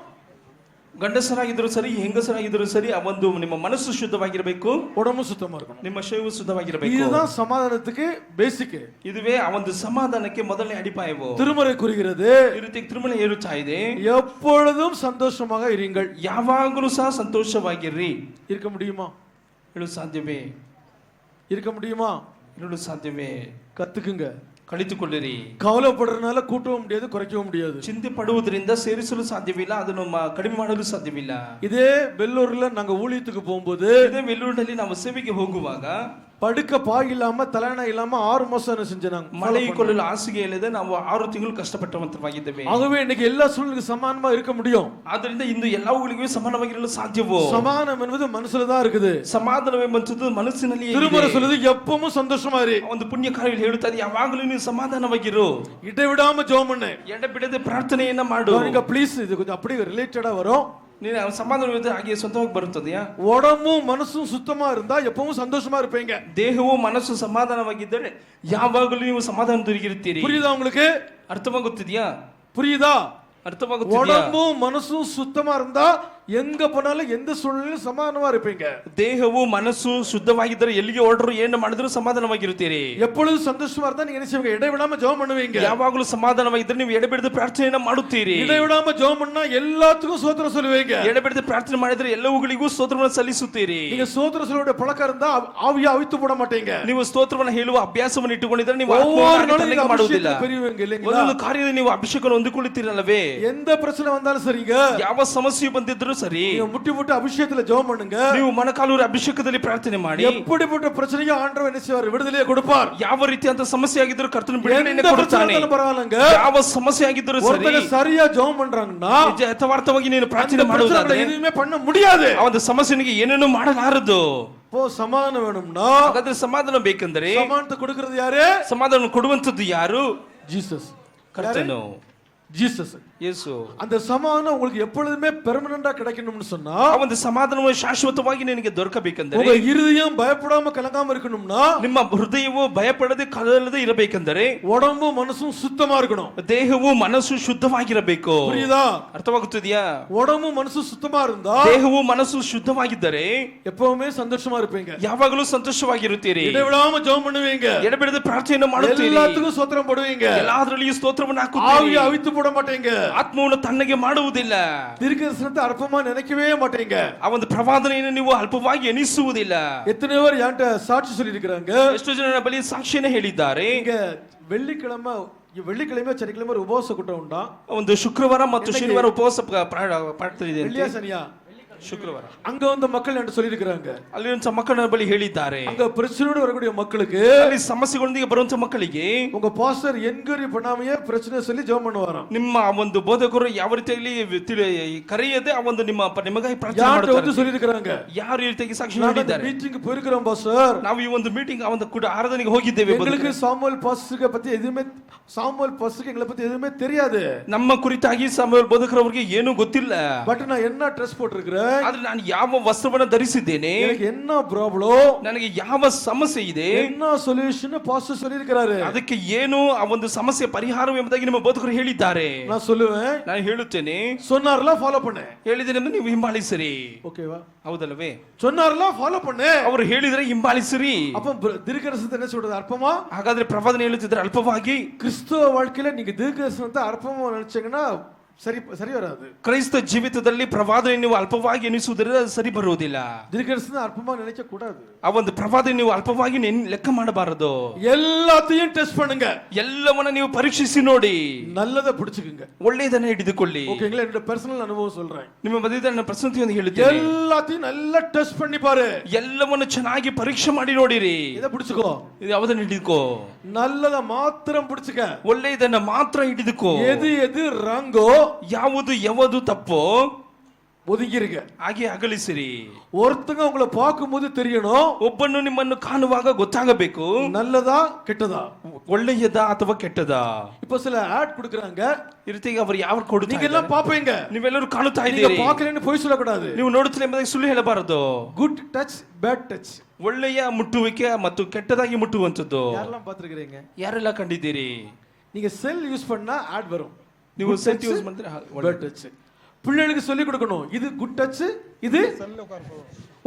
ಗಂಡಸರಾಗಿದ್ದರೂ ಸರಿ, ಹೆಂಗಸರಾಗಿದ್ದರೂ ಸರಿ, ಆ ಒಂದು ನಿಮ್ಮ ಮನಸ್ಸು ಶುದ್ಧವಾಗಿರಬೇಕು, உடம்பும் சுத்தமா இருக்கணும். ನಿಮ್ಮ ಶರೀರವು ಶುದ್ಧವಾಗಿರಬೇಕು. இதுதான் சமாதானத்துக்கு பேசிக். ಇದುವೇ ಆ ಒಂದು ಸಮಾಧಾನಕ್ಕೆ ಮೊದಲನೇ ಅಡಿಪಾಯವು. திருமறை கூறுகிறது, ಈ ರೀತಿ ತಿರುಮಲ ಹೇಳುತ್ತಾ ಇದೆ, எப்பொழுதும் சந்தோஷமாக இருங்கள். ಯಾವಾಗಲೂ ಸಹ ಸಂತೋಷವಾಗಿರ್ರಿ. இருக்க முடியுமா? ಹೇಳಲು ಸಾಧ್ಯವೇ? இருக்க முடியுமா? ಹೇಳಲು ಸಾಧ್ಯವೇ? கத்துக்குங்க. ಕಲಿತುಕೊಳ್ಳಿರಿ. கவலைப்படுறதுனால கூட்டவும் முடியாது, குறைக்கவும் முடியாது. ಚಿಂತೆ ಪಡುವುದರಿಂದ ಸೇರಿಸಲು ಸಾಧ್ಯವಿಲ್ಲ, ಅದನ್ನು ಕಡಿಮೆ ಮಾಡಲು ಸಾಧ್ಯವಿಲ್ಲ. இதே வெள்ளூர்ல நாங்க ஊழியத்துக்கு போகும்போது, ಇದೇ ವೆಲ್ಲೂರಿನಲ್ಲಿ ನಾವು ಸೇವೆಗೆ ಹೋಗುವಾಗ படுக்க பாய் இல்லாம தலையணை இல்லாம 6 மாசம் என்ன செஞ்சாங்க, ಮಳೆಕೊಳ್ಳಲು ಹಾಸಿಗೆ ಇಲ್ಲದೆ ನಾವು 6 ತಿಂಗಳು ಕಷ್ಟಪಟ್ಟವಂತವಾಗಿದ್ದೇವೆ. ஆகவே இன்னைக்கு எல்லா சூழ்நிலைக்கும் சமானமா இருக்க முடியும். ಆದ್ದರಿಂದ ಇಂದು ಎಲ್ಲವುಗಳಿಗೂ ಸಮಾನವಾಗಿರಲು ಸಾಧ್ಯವೋ? சமாதானம் என்பது மனசுல தான் இருக்குது. ಸಮಾಧಾನವೆಂಬುದು ಮನಸ್ಸಿನಲ್ಲಿ ಇದೆ. திருமறை சொல்லுது எப்பவும் சந்தோஷமா இரு. ಒಂದು ಪುಣ್ಯ ಕಾರ್ಯಗಳು ಹೇಳುತ್ತಾರೆ, ಯಾವಾಗಲೂ ನೀವು ಸಮಾಧಾನವಾಗಿರು, இடைவிடாம ஜெபம் பண்ணு, ಎಡಬಿಡದೆ ಪ್ರಾರ್ಥನೆಯನ್ನ ಮಾಡು. நீங்க ப்ளீஸ், இது கொஞ்சம் அப்படியே ரிலேட்டடா வரும். ನೀನು ಸಮಾಧಾನವಿದ್ದರೆ ಹಾಗೆ ಸ್ವಂತವಾಗಿ ಬರುತ್ತದೆಯಾ? உடம்பும் மனசும் சுத்தமா இருந்தா எப்பவும் சந்தோஷமா இருப்பீங்க. ದೇಹವು ಮನಸ್ಸು ಸಮಾಧಾನವಾಗಿದ್ದರೆ ಯಾವಾಗಲೂ ನೀವು ಸಮಾಧಾನದೊಂದಿಗಿರುತ್ತೀರಿ. புரியுதா உங்களுக்கு? ಅರ್ಥವಾಗುತ್ತಿದೆಯಾ? புரியுதா? ಅರ್ಥವಾಗುತ್ತಿದೆಯಾ? உடம்பும் மனசும் சுத்தமா இருந்தா எங்க போனாலும் எந்த சூழ்நிலையிலும் சமாதானமா இருப்பீங்க. ದೇಹವು ಮನಸ್ಸು ಶುದ್ಧವಾಗಿದ್ದರೆ ಎಲ್ಲಿಗೆ ಹೊರಟರು ಏನು ಮಾಡಿದ್ರು ಸಮಾಧಾನವಾಗಿರುತ್ತೀರಿ. எப்பொழுதும் சந்தோஷமா இருந்தா நீங்க என்ன செய்வீங்க? இடைவிடாம ஜெபம் பண்ணுவீங்க. ಯಾವಾಗಲೂ ಸಮಾಧಾನವಾಗಿದ್ದರೆ ನೀವು ಎಡೆಬಿಡದೆ ಪ್ರಾರ್ಥನೆಯನ್ನ ಮಾಡುತ್ತೀರಿ. இடைவிடாம ஜெபம் பண்ணா எல்லாத்துக்கும் ஸ்தோத்திரம் சொல்லுவீங்க. ಎಡೆಬಿಡದೆ ಪ್ರಾರ್ಥನೆ ಮಾಡಿದ್ರೆ ಎಲ್ಲವುಗಳಿಗೂ ಸ್ತೋತ್ರವನ್ನು ಸಲ್ಲಿಸುತ್ತೀರಿ. நீங்க ஸ்தோத்திரம் சொல்லுடைய பழக்கம் இருந்தா ஆவியா அவித்து போட மாட்டீங்க. ನೀವು ಸ್ತೋತ್ರವನ್ನು ಹೇಳುವ ಅಭ್ಯಾಸವನ್ನು ಇಟ್ಟುಕೊಂಡಿದ್ದರೆ ನೀವು ஒவ்வொரு நாளும் ಆತ್ಮವನ್ನು ಮಾಡುವುದಿಲ್ಲ. பெரியவங்க இல்லைங்களா? ಒಂದು ಕಾರ್ಯದಲ್ಲಿ ನೀವು ಅಭಿಷೇಕವನ್ನು ಹೊಂದಿಕೊಳ್ಳುತ್ತೀರಲ್ಲವೇ? எந்த பிரச்சனை வந்தாலும் சரிங்க, ಯಾವ ಸಮಸ್ಯೆ ಬಂದಿದ್ರೂ ಸರಿ, நீங்க முட்டி முட்டி அபிஷேகத்துல ஜெபம் பண்ணுங்க. ನೀವು ಮೊಣಕಾಲೂರು ಅಭಿಷೇಕದಲ್ಲಿ ಪ್ರಾರ್ಥನೆ ಮಾಡಿ எப்படிப்பட்ட பிரச்சனையும் ஆண்டவர் என்ன செய்வார்? விடுதலையை கொடுப்பார். ಯಾವ ರೀತಿಯಂತ ಸಮಸ್ಯೆ ಆಗಿದ್ದರೂ ಕರ್ತನು ಬಿಡುಗಡೆಯನ್ನು ಕೊಡುತ್ತಾನೆ. பரவாயில்லைங்க, ಯಾವ ಸಮಸ್ಯೆ ಆಗಿದ್ದರೂ ಸರಿ, ஒருத்தங்க சரியா ஜெபம் பண்றாங்கன்னா ಯಥಾರ್ಥವಾಗಿ ನೀನು ಪ್ರಾರ್ಥನೆ ಮಾಡುವುದಾದರೆ எதுவுமே பண்ண முடியாது. ಆ ಒಂದು ಸಮಸ್ಯೆನಿಗೆ ಏನೇನು ಮಾಡಲಾರದು. சமாதானம் வேணும்னா, ಹಾಗಾದ್ರೆ ಸಮಾಧಾನ ಬೇಕೆಂದರೆ சமாதானத்தை கொடுக்கிறது யாரு? ಸಮಾಧಾನ ಕೊಡುವಂತದ್ದು ಯಾರು? ஜீசஸ். ಕರ್ತನು. ஜீசஸ். ಯೇಸು அந்த சமாதானம் உங்களுக்கு எப்பொழுதுமே பெர்மனண்டா கிடைக்கணும்னு சொன்னா, ಆ ಒಂದು ಸಮಾಧಾನವು ಶಾಶ್ವತವಾಗಿ ನಿನಗೆ ದೊರಕಬೇಕೆಂದರೆ, உங்க இருதயம் பயப்படாம கலங்காம இருக்கணும்னா, ನಿಮ್ಮ ಹೃದಯವು ಭಯಪಡದೆ ಕದಲದೆ ಇರಬೇಕೆಂದರೆ, உடம்பு மனசும் சுத்தமா இருக்கணும். ದೇಹವು ಮನಸ್ಸು ಶುದ್ಧವಾಗಿರಬೇಕು. புரியுதா? ಅರ್ಥವಾಗುತ್ತಿದೆಯಾ? உடம்பு மனசு சுத்தமா இருந்தா ದೇಹವು ಮನಸ್ಸು ಶುದ್ಧವಾಗಿದ್ದರೆ எப்பவுமே சந்தோஷமா இருப்பீங்க. ಯಾವಾಗಲೂ ಸಂತೋಷವಾಗಿರುತ್ತೀರಿ. இடைவிடாம ஜெபம் பண்ணுவீங்க. ಎಡಬಿಡದೆ ಪ್ರಾರ್ಥನೆಯನ್ನು ಮಾಡುತ್ತೀರಿ. எல்லாத்துக்கும் ஸ்தோத்திரம் போடுவீங்க. ಎಲ್ಲದರಲ್ಲಿಯೂ ಸ್ತೋತ್ರವನ್ನು ಹಾಕುತ್ತೀರಿ. ஆவியை அவித்து போட மாட்டீங்க. ಆತ್ಮವನ್ನು ತಣ್ಣಗೆ ಮಾಡುವುದಿಲ್ಲ. தீர்க்கதரிசனத்தை அற்பமா நினைக்கவே மாட்டீங்க. ಆ ಒಂದು ಪ್ರವಾದನೆಯನ್ನು ನೀವು ಅಲ್ಪವಾಗಿ ಎನಿಸುವುದಿಲ್ಲ. எத்தனை பேர் என்கிட்ட சாட்சி சொல்லி இருக்காங்க? ಎಷ್ಟು ಜನರ ಬಳಿ ಸಾಕ್ಷಿಯನ್ನು ಹೇಳಿದ್ದಾರೆ. இங்க வெள்ளிக்கிழமை சனிக்கிழமை ஒரு உபவாச கூட்டம் உண்டா? ಒಂದು ಶುಕ್ರವಾರ ಮತ್ತು ಶನಿವಾರ ಉಪವಾಸ ಪಾಡ್ತಿದೆ. வெள்ளியா சனியா? ಶುಕ್ರವಾರ. அங்க வந்த மக்கள் என்று சொல்லி இருக்காங்க. ಅಲ್ಲಿ ಮಕ್ಕಳ ಬಳಿ ಹೇಳಿದ್ದಾರೆ. அங்க பிரச்சனையோட வரக்கூடிய மக்களுக்கு, ಅಲ್ಲಿ ಸಮಸ್ಯೆಗಳೊಂದಿಗೆ ಬರುವಂತ ಮಕ್ಕಳಿಗೆ உங்க பாஸ்டர் என்கொயரி பண்ணாமையே பிரச்சனை சொல்லி ஜெபம் பண்ணுவாராம். ನಿಮ್ಮ ಒಂದು ಬೋಧಕರು ಯಾವ ರೀತಿಯಲ್ಲಿ ಕರೆಯದೆ ಆ ಒಂದು ನಿಮಗಾಗಿ ಪ್ರಾರ್ಥನೆ யார்ட்ட வந்து ಮಾಡುತ್ತಾರೆ. சொல்லி இருக்காங்க? ಯಾವ ರೀತಿಯಾಗಿ ಸಾಕ್ಷಿ நான் ಹೇಳಿದ್ದಾರೆ. மீட்டிங் போயிருக்கிறோம் பாஸ்டர். ನಾವು ಈ ಒಂದು ಮೀಟಿಂಗ್ ಆ ಒಂದು ಕೂಡ ಆರಾಧನೆಗೆ ಹೋಗಿದ್ದೇವೆ. எங்களுக்கு சாமுவேல் பாஸ்டருக்கு எங்களை பத்தி எதுவுமே தெரியாது. ನಮ್ಮ ಕುರಿತಾಗಿ ಸಾಮುವೇಲ್ ಬೋಧಕರವರಿಗೆ ಏನು ಗೊತ್ತಿಲ್ಲ. பட் நான் என்ன ட்ரெஸ் போட்டிருக்கிறேன், ಆದ್ರೆ ನಾನು ಯಾವ ವಸ್ತ್ರವನ್ನು ಧರಿಸಿದ್ದೇನೆ, எனக்கு என்ன ப்ராப்ளம், ನನಗೆ ಯಾವ ಸಮಸ್ಯೆ ಇದೆ, என்ன சொல்யூஷன் பாஸ்டர் சொல்லி இருக்காரு, ಅದಕ್ಕೆ ಏನು ಆ ಒಂದು ಸಮಸ್ಯೆ ಪರಿಹಾರ ಎಂಬುದಾಗಿ ನಿಮ್ಮ ಬೋಧಕರು ಹೇಳಿದ್ದಾರೆ. நான் சொல்லுவேன், ನಾನು ಹೇಳುತ್ತೇನೆ, சொன்னார்ல ஃபாலோ பண்ணு. ಹೇಳಿದರೆ ನೀವು ಹಿಂಬಾಲಿಸಿರಿ. ஓகேவா? ಹೌದಲ್ಲವೇ? சொன்னார்ல ஃபாலோ பண்ணு. ಅವರು ಹೇಳಿದರೆ ಹಿಂಬಾಲಿಸಿರಿ. அப்ப தீர்க்கதரிசனத்தை என்ன சொல்றது? அற்பமா? ಹಾಗಾದ್ರೆ ಪ್ರವಾದನೆ ಹೇಳುತ್ತಿದ್ದಾರೆ ಅಲ್ಪವಾಗಿ. கிறிஸ்துவ வாழ்க்கையில நீங்க தீர்க்கதரிசனத்தை அற்பமா நினைச்சீங்கன்னா சரி வராது. ಕ್ರೈಸ್ತ ಜೀವಿತದಲ್ಲಿ ಪ್ರವಾದನೆ ನೀವು ಅಲ್ಪವಾಗಿ ಎನಿಸುವುದರಿಂದ ಅದು ಸರಿ ಬರುವುದಿಲ್ಲ. தீர்க்கதரிசனத்தை அற்பமா நினைக்க கூடாது. ಆ ಒಂದು ಪ್ರವಾದನೆ ನೀವು ಅಲ್ಪವಾಗಿ ಲೆಕ್ಕ ಮಾಡಬಾರದು. எல்லாத்தையும் டெஸ்ட் பண்ணுங்க. ಎಲ್ಲವನ್ನ ನೀವು ಪರೀಕ್ಷಿಸಿ ನೋಡಿ. நல்லதை பிடிச்சுக்குங்க. ಒಳ್ಳೆಯದನ್ನ ಹಿಡಿದುಕೊಳ್ಳಿ. ஓகேங்களா? என்னோட பர்சனல் அனுபவம் சொல்றேன். ನಿಮ್ಮ ಮಧ್ಯದ ನನ್ನ ಪ್ರಸ್ತುತಿಯನ್ನು ಹೇಳುತ್ತೇನೆ. எல்லாத்தையும் நல்லா டெஸ்ட் பண்ணி பாரு. ಎಲ್ಲವನ್ನ ಚೆನ್ನಾಗಿ ಪರೀಕ್ಷೆ ಮಾಡಿ ನೋಡಿರಿ. இத பிடிச்சுக்கோ. ಇದು ಯಾವುದನ್ನ ಹಿಡಿದುಕೋ? நல்லத மாத்திரம் பிடிச்சுக்க. ಒಳ್ಳೆಯದನ್ನ ಮಾತ್ರ ಹಿಡಿದುಕೋ. எது ராங்கோ, ಯಾವುದು ತಪ್ಪೋ ஒதுங்கிருங்க. ಹಾಗೆ ಅಗಲಿಸಿರಿ. ஒருத்தங்க உங்களை பார்க்கும்போது தெரியணும், ಒಬ್ಬನು ನಿಮ್ಮನ್ನು ಕಾಣುವಾಗ ಗೊತ್ತಾಗಬೇಕು, நல்லதா கெட்டதா, ಒಳ್ಳೆಯದಾ ಅಥವಾ ಕೆಟ್ಟದಾ. இப்ப சில ஆட் கொடுக்கறாங்க, ಈ ರೀತಿಗೆ ಅವರು ಯಾವ ಕೊಡುತ್ತಾರೆ, நீங்க எல்லாம் பாப்பீங்க, ನೀವೆಲ್ಲರೂ ಕಾಣುತ್ತಾ நீங்க ಇದ್ದೀರಿ. பார்க்கலன்னு போய் சொல்லக்கூடாது. ನೀವು ನೋಡುತ್ತಿಲ್ಲ ಎಂಬುದಾಗಿ ಸುಳ್ಳು ಹೇಳಬಾರದು. குட் டச், பேட் டச், ಒಳ್ಳೆಯ ಮುಟ್ಟುವಿಕೆ ಮತ್ತು ಕೆಟ್ಟದಾಗಿ ಮುಟ್ಟುವಂತದ್ದು. யாரெல்லாம் பாத்துக்கிறீங்க? ಯಾರೆಲ್ಲ ಕಂಡಿದ್ದೀರಿ? நீங்க செல் யூஸ் பண்ணா ஆட் வரும். ನೀವು ಸೆಟ್ ಯೂಸ್ ಮಾಡಿದ್ರೆ பேட் டச். பிள்ளைகளுக்கு சொல்லி கொடுக்கணும், இது குட் டச், இது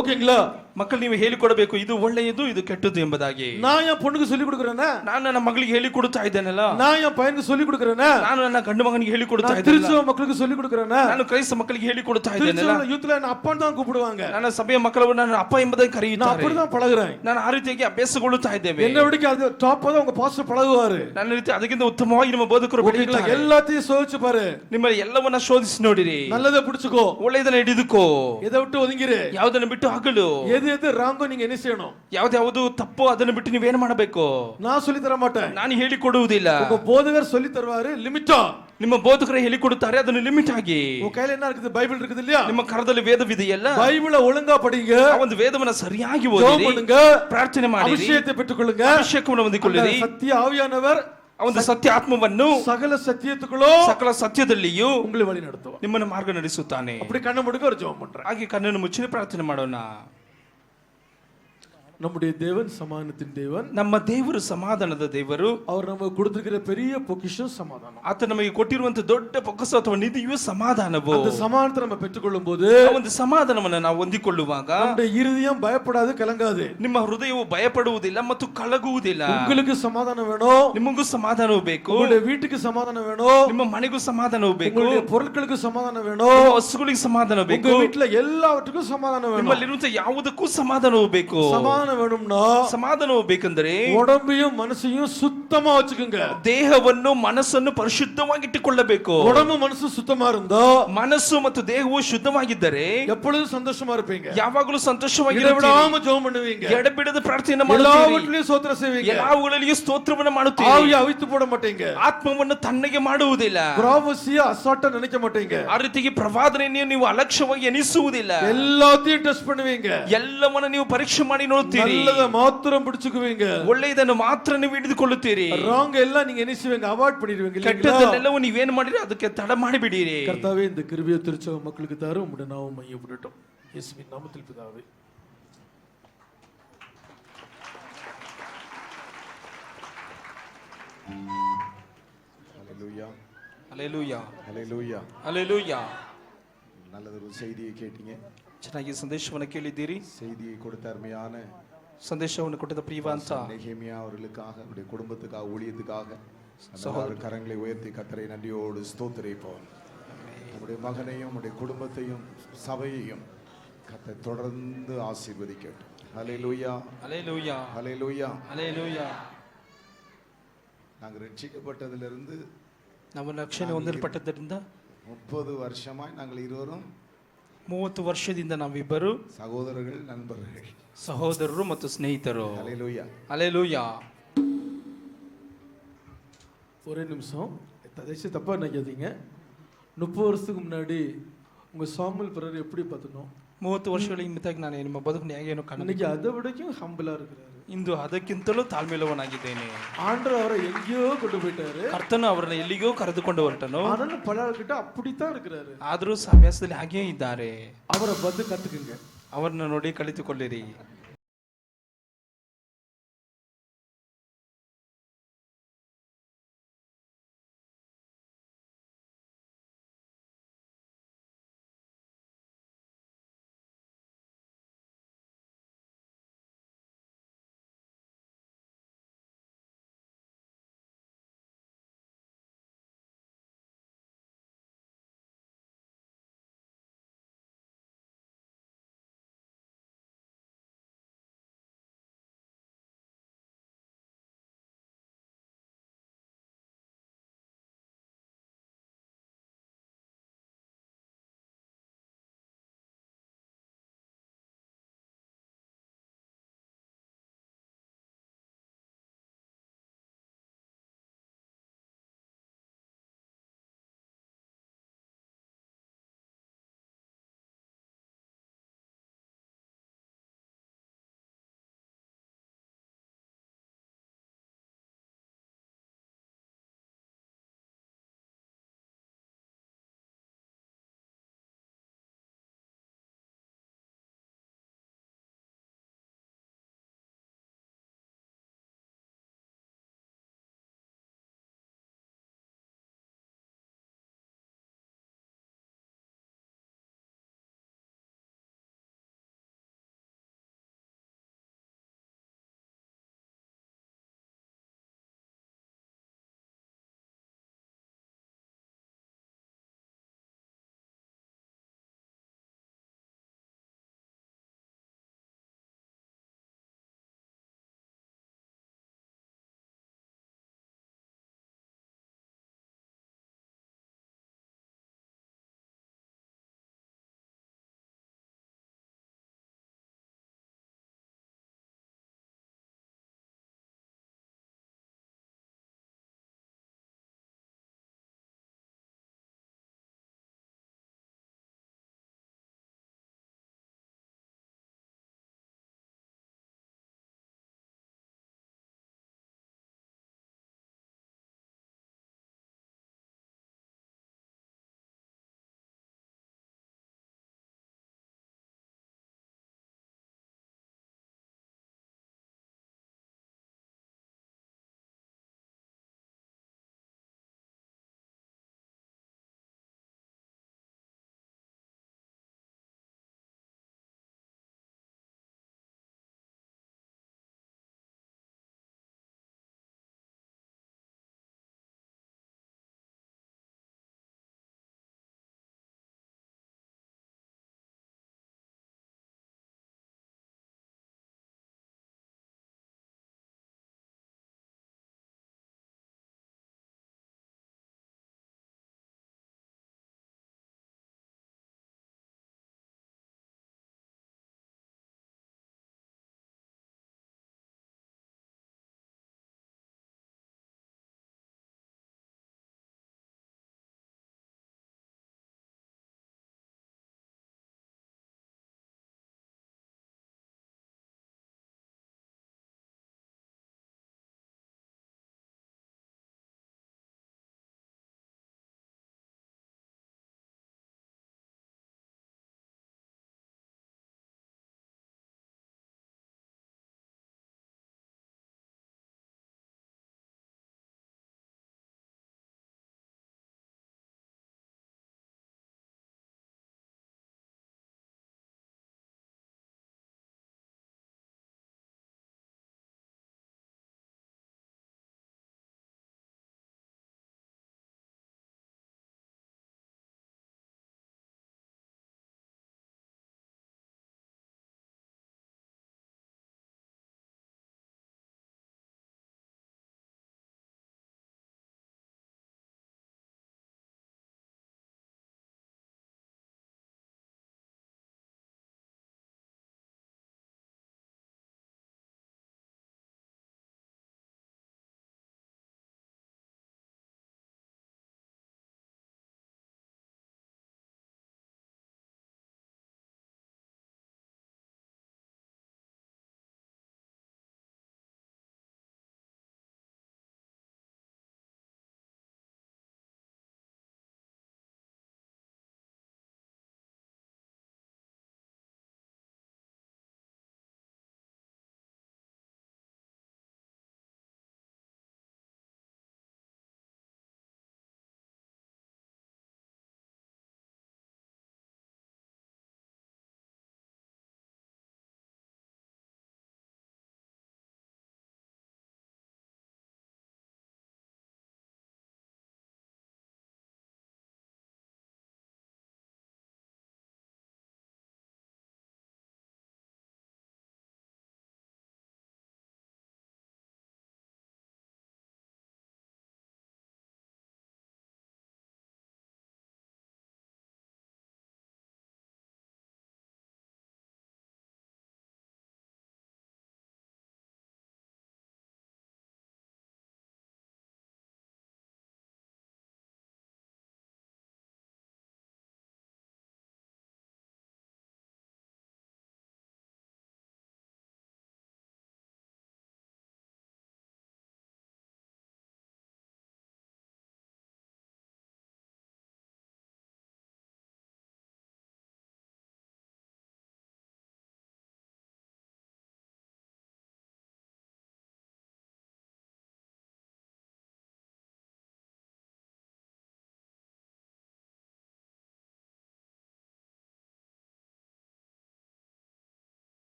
ஓகேங்களா? ಮಕ್ಕಳು ನೀವು ಹೇಳಿಕೊಡಬೇಕು, ಇದು ಒಳ್ಳೆಯದು ಇದು ಕೆಟ್ಟದ್ದು ಎಂಬುದಾಗಿ. நான் என் பொண்ணுக்கு சொல்லி கொடுக்கறேனா? ನಾನು ನನ್ನ ಮಗಳಿಗೆ ಹೇಳಿಕೊಡುತ್ತಾ ಇದ್ದೇನಲ್ಲ. நான் என் பையனுக்கு சொல்லி கொடுக்கறேனா? ನಾನು ನನ್ನ ಗಂಡು ಮಗನಿಗೆ ಹೇಳಿಕೊಡುತ್ತಾ ಇದ್ದೇನೆ. திருச்சபை மக்களுக்கு சொல்லி கொடுக்கறேனா? ನಾನು ಕ್ರೈಸ್ತ ಮಕ್ಕಳಿಗೆ ಹೇಳಿಕೊಡುತ್ತಾ ಇದ್ದೇನಲ್ಲ. திருச்சபை யூத்ல என்ன அப்பா தான் கூப்பிடுவாங்க. ನನ್ನ ಸಭೆಯ ಮಕ್ಕಳು ನನ್ನ ಅಪ್ಪ ಎಂಬುದಾಗಿ நான் ಕರೆಯುತ್ತಾರೆ. அப்படி தான் பழகுறேன். ನಾನು ಆ ರೀತಿಯಾಗಿ ಅಭ್ಯಾಸಗೊಳ್ಳುತ್ತಾ ಇದ್ದೇವೆ. என்ன விட அது டாப் தான் உங்க பாஸ்டர் பழகுவாரு. ನನ್ನ ರೀತಿ ಅದಕ್ಕಿಂತ ಉತ್ತಮವಾಗಿ ನಿಮ್ಮ ಬೋಧಕರು ஓகேங்களா? எல்லாத்தையும் சோதிச்சு பாரு. ನಿಮ್ಮ ಎಲ್ಲವನ್ನ ಶೋಧಿಸಿ ನೋಡಿರಿ. நல்லதை பிடிச்சுக்கோ, ಒಳ್ಳೆಯದನ್ನ ಹಿಡಿದುಕೋ, எதை விட்டு ஒதுங்கிரு. ಯಾವುದನ್ನು ಬಿಟ್ಟು ಹಗಲು. எது ராங்கோ நீங்க என்ன செய்யணும்? ಯಾವ್ದು ತಪ್ಪೋ ಅದನ್ನು ಬಿಟ್ಟು ನೀವೇನು ಮಾಡಬೇಕು? நான் சொல்லி தர மாட்டேன், ನಾನು ಹೇಳಿಕೊಡುವುದಿಲ್ಲ. உங்க போதகர் சொல்லி தருவாரு. லிமிட்டா ನಿಮ್ಮ ಬೋಧಕರು ಹೇಳಿಕೊಡುತ್ತಾರೆ, ಅದನ್ನು ಲಿಮಿಟ್ ಆಗಿ. உங்க கையில என்ன இருக்குது? பைபிள் இருக்குது இல்லையா? ನಿಮ್ಮ ಕರದಲ್ಲಿ ವೇದವಿದೆಯಲ್ಲ, பைபிளை ஒழுங்கா படிங்க. ಆ ಒಂದು ವೇದವನ್ನ ಸರಿಯಾಗಿ ஜெபம் ಓದಿರಿ, பண்ணுங்க, ಪ್ರಾರ್ಥನೆ ಮಾಡಿರಿ, அபிஷேகத்தை பெற்றுக்கொள்ளுங்க, ಅಭಿಷೇಕವನ್ನು ಹೊಂದಿಕೊಳ್ಳಿರಿ. சத்திய ஆவியானவர் ಆ ಒಂದು ಸತ್ಯ ಆತ್ಮವನ್ನು சகல சத்தியத்துக்குள்ளோ ಸಕಲ ಸತ್ಯದಲ್ಲಿಯೂ உங்களை வழி நடத்துவார். ನಿಮ್ಮನ್ನು ಮಾರ್ಗ ನಡೆಸುತ್ತಾನೆ. அப்படி கண்ணை முடுக்க ஒரு ஜெபம் பண்றேன். ಹಾಗೆ ಕಣ್ಣನ್ನು ಮುಚ್ಚಿ ಪ್ರಾರ್ಥನೆ ಮಾಡೋಣ. நம்முடைய தேவன் சமாதானத்தின் தேவன். ನಮ್ಮ ದೇವರು ಸಮಾಧಾನದ ದೇವರು. அவர் நமக்கு கொடுத்திருக்கிற பெரிய பொக்கிஷம் சமாதானம். ಆತ ನಮಗೆ ಕೊಟ್ಟಿರುವಂತ ದೊಡ್ಡ ಪೊಕ್ಕಸ ಅಥವಾ ನಿಧಿಯು ಸಮಾಧಾನವು. அந்த சமாதானத்தை நம்ம பெற்றுக்கொள்ளும் போது, ಆ ಒಂದು ಸಮಾಧಾನವನ್ನು ನಾವು ಹೊಂದಿಕೊಳ್ಳುವಾಗ நம்முடைய இருதயம் பயப்படாது, கலங்காது. ನಿಮ್ಮ ಹೃದಯವು ಭಯಪಡುವುದಿಲ್ಲ ಮತ್ತು ಕಲಗುವುದಿಲ್ಲ. உங்களுக்கு சமாதானம் வேணும், ನಿಮಗೂ ಸಮಾಧಾನವು ಬೇಕು. உங்களுடைய வீட்டுக்கு சமாதானம் வேணும், ನಿಮ್ಮ ಮನೆಗೂ ಸಮಾಧಾನವು ಬೇಕು. உங்களுடைய பொருட்களுக்கு சமாதானம் வேணும், ನಿಮ್ಮ ವಸ್ತುಗಳಿಗೆ ಸಮಾಧಾನ ಬೇಕು. உங்க வீட்டுல எல்லாவற்றுக்கும் சமாதானம் வேணும். ನಿಮ್ಮಲ್ಲಿರುವಂತ ಯಾವುದಕ್ಕೂ ಸಮಾಧಾನವು ಬೇಕು. சமாதானம் வேணும்னா ಸಮಾಧಾನವು ಬೇಕೆಂದರೆ உடம்பையும் மனசையும் சுத்தமா வச்சுக்குங்க. ದೇಹವನ್ನು ಮನಸ್ಸನ್ನು ಪರಿಶುದ್ಧವಾಗಿಟ್ಟುಕೊಳ್ಳಬೇಕು. உடம்பு மனசு சுத்தமா இருந்தா, ಮನಸ್ಸು ಮತ್ತು ದೇಹವು ಶುದ್ಧವಾಗಿದ್ದರೆ எப்பொழுதும் சந்தோஷமா இருப்பீங்க. ಯಾವಾಗಲೂ ಸಂತೋಷವಾಗಿ விடாம ஜெபம் பண்ணுவீங்க. ಎಡಬಿಡದ ಪ್ರಾರ್ಥನೆ ಮಾಡುತ್ತೀರಿ. எல்லாவற்றிலும் ஸ்தோத்திரம் செய்வீங்க. ಎಲ್ಲವುಗಳಲ್ಲಿಯೂ ಸ್ತೋತ್ರವನ್ನು ಮಾಡುತ್ತೀರಿ. ஆவியை அவித்து போட மாட்டீங்க. ಆತ್ಮವನ್ನು ತಣ್ಣಗೆ ಮಾಡುವುದಿಲ್ಲ. ப்ராபசிய அசால்ட்டா நினைக்க மாட்டீங்க. ಆ ರೀತಿಗೆ ಪ್ರವಾದನೆಯನ್ನು ನೀವು ಅಲಕ್ಷ್ಯವಾಗಿ ಎನಿಸುವುದಿಲ್ಲ. எல்லாத்தையும் டெஸ்ட் பண்ணுவீங்க. ಎಲ್ಲವನ್ನ ನೀವು ಪರೀಕ್ಷೆ ಮಾಡಿ ನೋಡುತ್ತೀರಿ. ಹಿಡಿದುಕೊಳ್ಳುತ್ತೀರಿ நல்லத மாத்திரம் பிடிச்சுக்குவீங்க. ಒಳ್ಳೆಯದನ್ನು ಮಾತ್ರ ನೀವು ಹಿಡಿದುಕೊಳ್ಳುತ್ತೀರಿ ராங் எல்லாம் நீங்க என்ன செய்வீங்க? அவாய்ட் பண்ணிடுவீங்க இல்லைங்களா? ಕೆಟ್ಟದನ್ನೆಲ್ಲವೂ ನೀವೇನು ಮಾಡಿರಿ ಅದಕ್ಕೆ ತಡ ಮಾಡಿಬಿಡಿರಿ. கர்த்தாவே இந்த கிருபையை திருச்சபை மக்களுக்கு தாரும். உம்முடைய நாமம் மையப்படட்டும். இயேசுவின் நாமத்தில் பிதாவே. ஹல்லேலூயா ಹಲ್ಲೆಲೂಯಾ ஹல்லேலூயா. ಹಲ್ಲೆಲೂಯಾ. நல்லதொரு செய்தியை கேட்டீங்க. ಚೆನ್ನಾಗಿ ಸಂದೇಶವನ್ನು ಕೇಳಿದ್ದೀರಿ. செய்தியை கொடுத்த அருமையான ಸಂದೇಶವನ್ನು ಕೊಟ್ಟಿದ್ದ ಪ್ರಿಯವಂತ நெகேமியா அவர்களுக்காக, அவருடைய குடும்பத்துக்காக, ஊழியத்துக்காக எல்லாரும் கரங்களை உயர்த்தி கர்த்தரை நன்றியோடு ஸ்தோத்திரிப்போம். நம்முடைய மகனையும் நம்முடைய குடும்பத்தையும் சபையையும் கர்த்தர் தொடர்ந்து ஆசீர்வதிக்கட்டும். ஹல்லேலூயா ಹಲ್ಲೆಲೂಯಾ ஹல்லேலூயா. ಹಲ್ಲೆಲೂಯಾ. நாங்கள் ரட்சிக்கப்பட்டதிலிருந்து ನಾವು ರಕ್ಷಣೆ ಹೊಂದಲ್ಪಟ್ಟದ್ದರಿಂದ 30 வருஷமாய் நாங்கள் இருவரும் 30 ವರ್ಷದಿಂದ ನಾವಿಬ್ಬರು சகோதரர்கள், நண்பர்கள். ಸಹೋದರರು ಮತ್ತು ಸ್ನೇಹಿತರು. ஹல்லேலூயா. ಹಲ್ಲೆಲೂಯಾ. ஒரே நிமிஷம், தயவுசெய்து தப்பா நினைக்காதீங்க. 30 வருஷத்துக்கு முன்னாடி உங்க சாமுவேல் பிரதர் எப்படி பார்த்தனோ 30 ವರ್ಷಗಳ ಹಿಂದಾಗಿ ನಾನು ನಿಮ್ಮ ಬದುಕನ್ನು ಹೇಗೇನೋ ಕಾಣ இன்னைக்கு அதை விடக்கும் ஹம்பிளா இருக்கிறாரு. ಇಂದು ಅದಕ್ಕಿಂತಲೂ ತಾಳ್ಮೆಯುಳ್ಳವನಾಗಿದ್ದೇನೆ. ஆண்டவர் அவரை எங்கேயோ கொண்டு போயிட்டாரு. ಕರ್ತನು ಅವರನ್ನ ಎಲ್ಲಿಗೋ ಕರೆದುಕೊಂಡು ಹೊರಟನು. ஆனாலும் பல ஆள்கிட்ட அப்படித்தான் இருக்கிறாரு. ಆದರೂ ಸಭ್ಯಾಸದಲ್ಲಿ ಹಾಗೇ ಇದ್ದಾರೆ. அவரை பார்த்து கத்துக்குங்க. ಅವರನ್ನ ನೋಡಿ ಕಲಿತುಕೊಳ್ಳಿರಿ.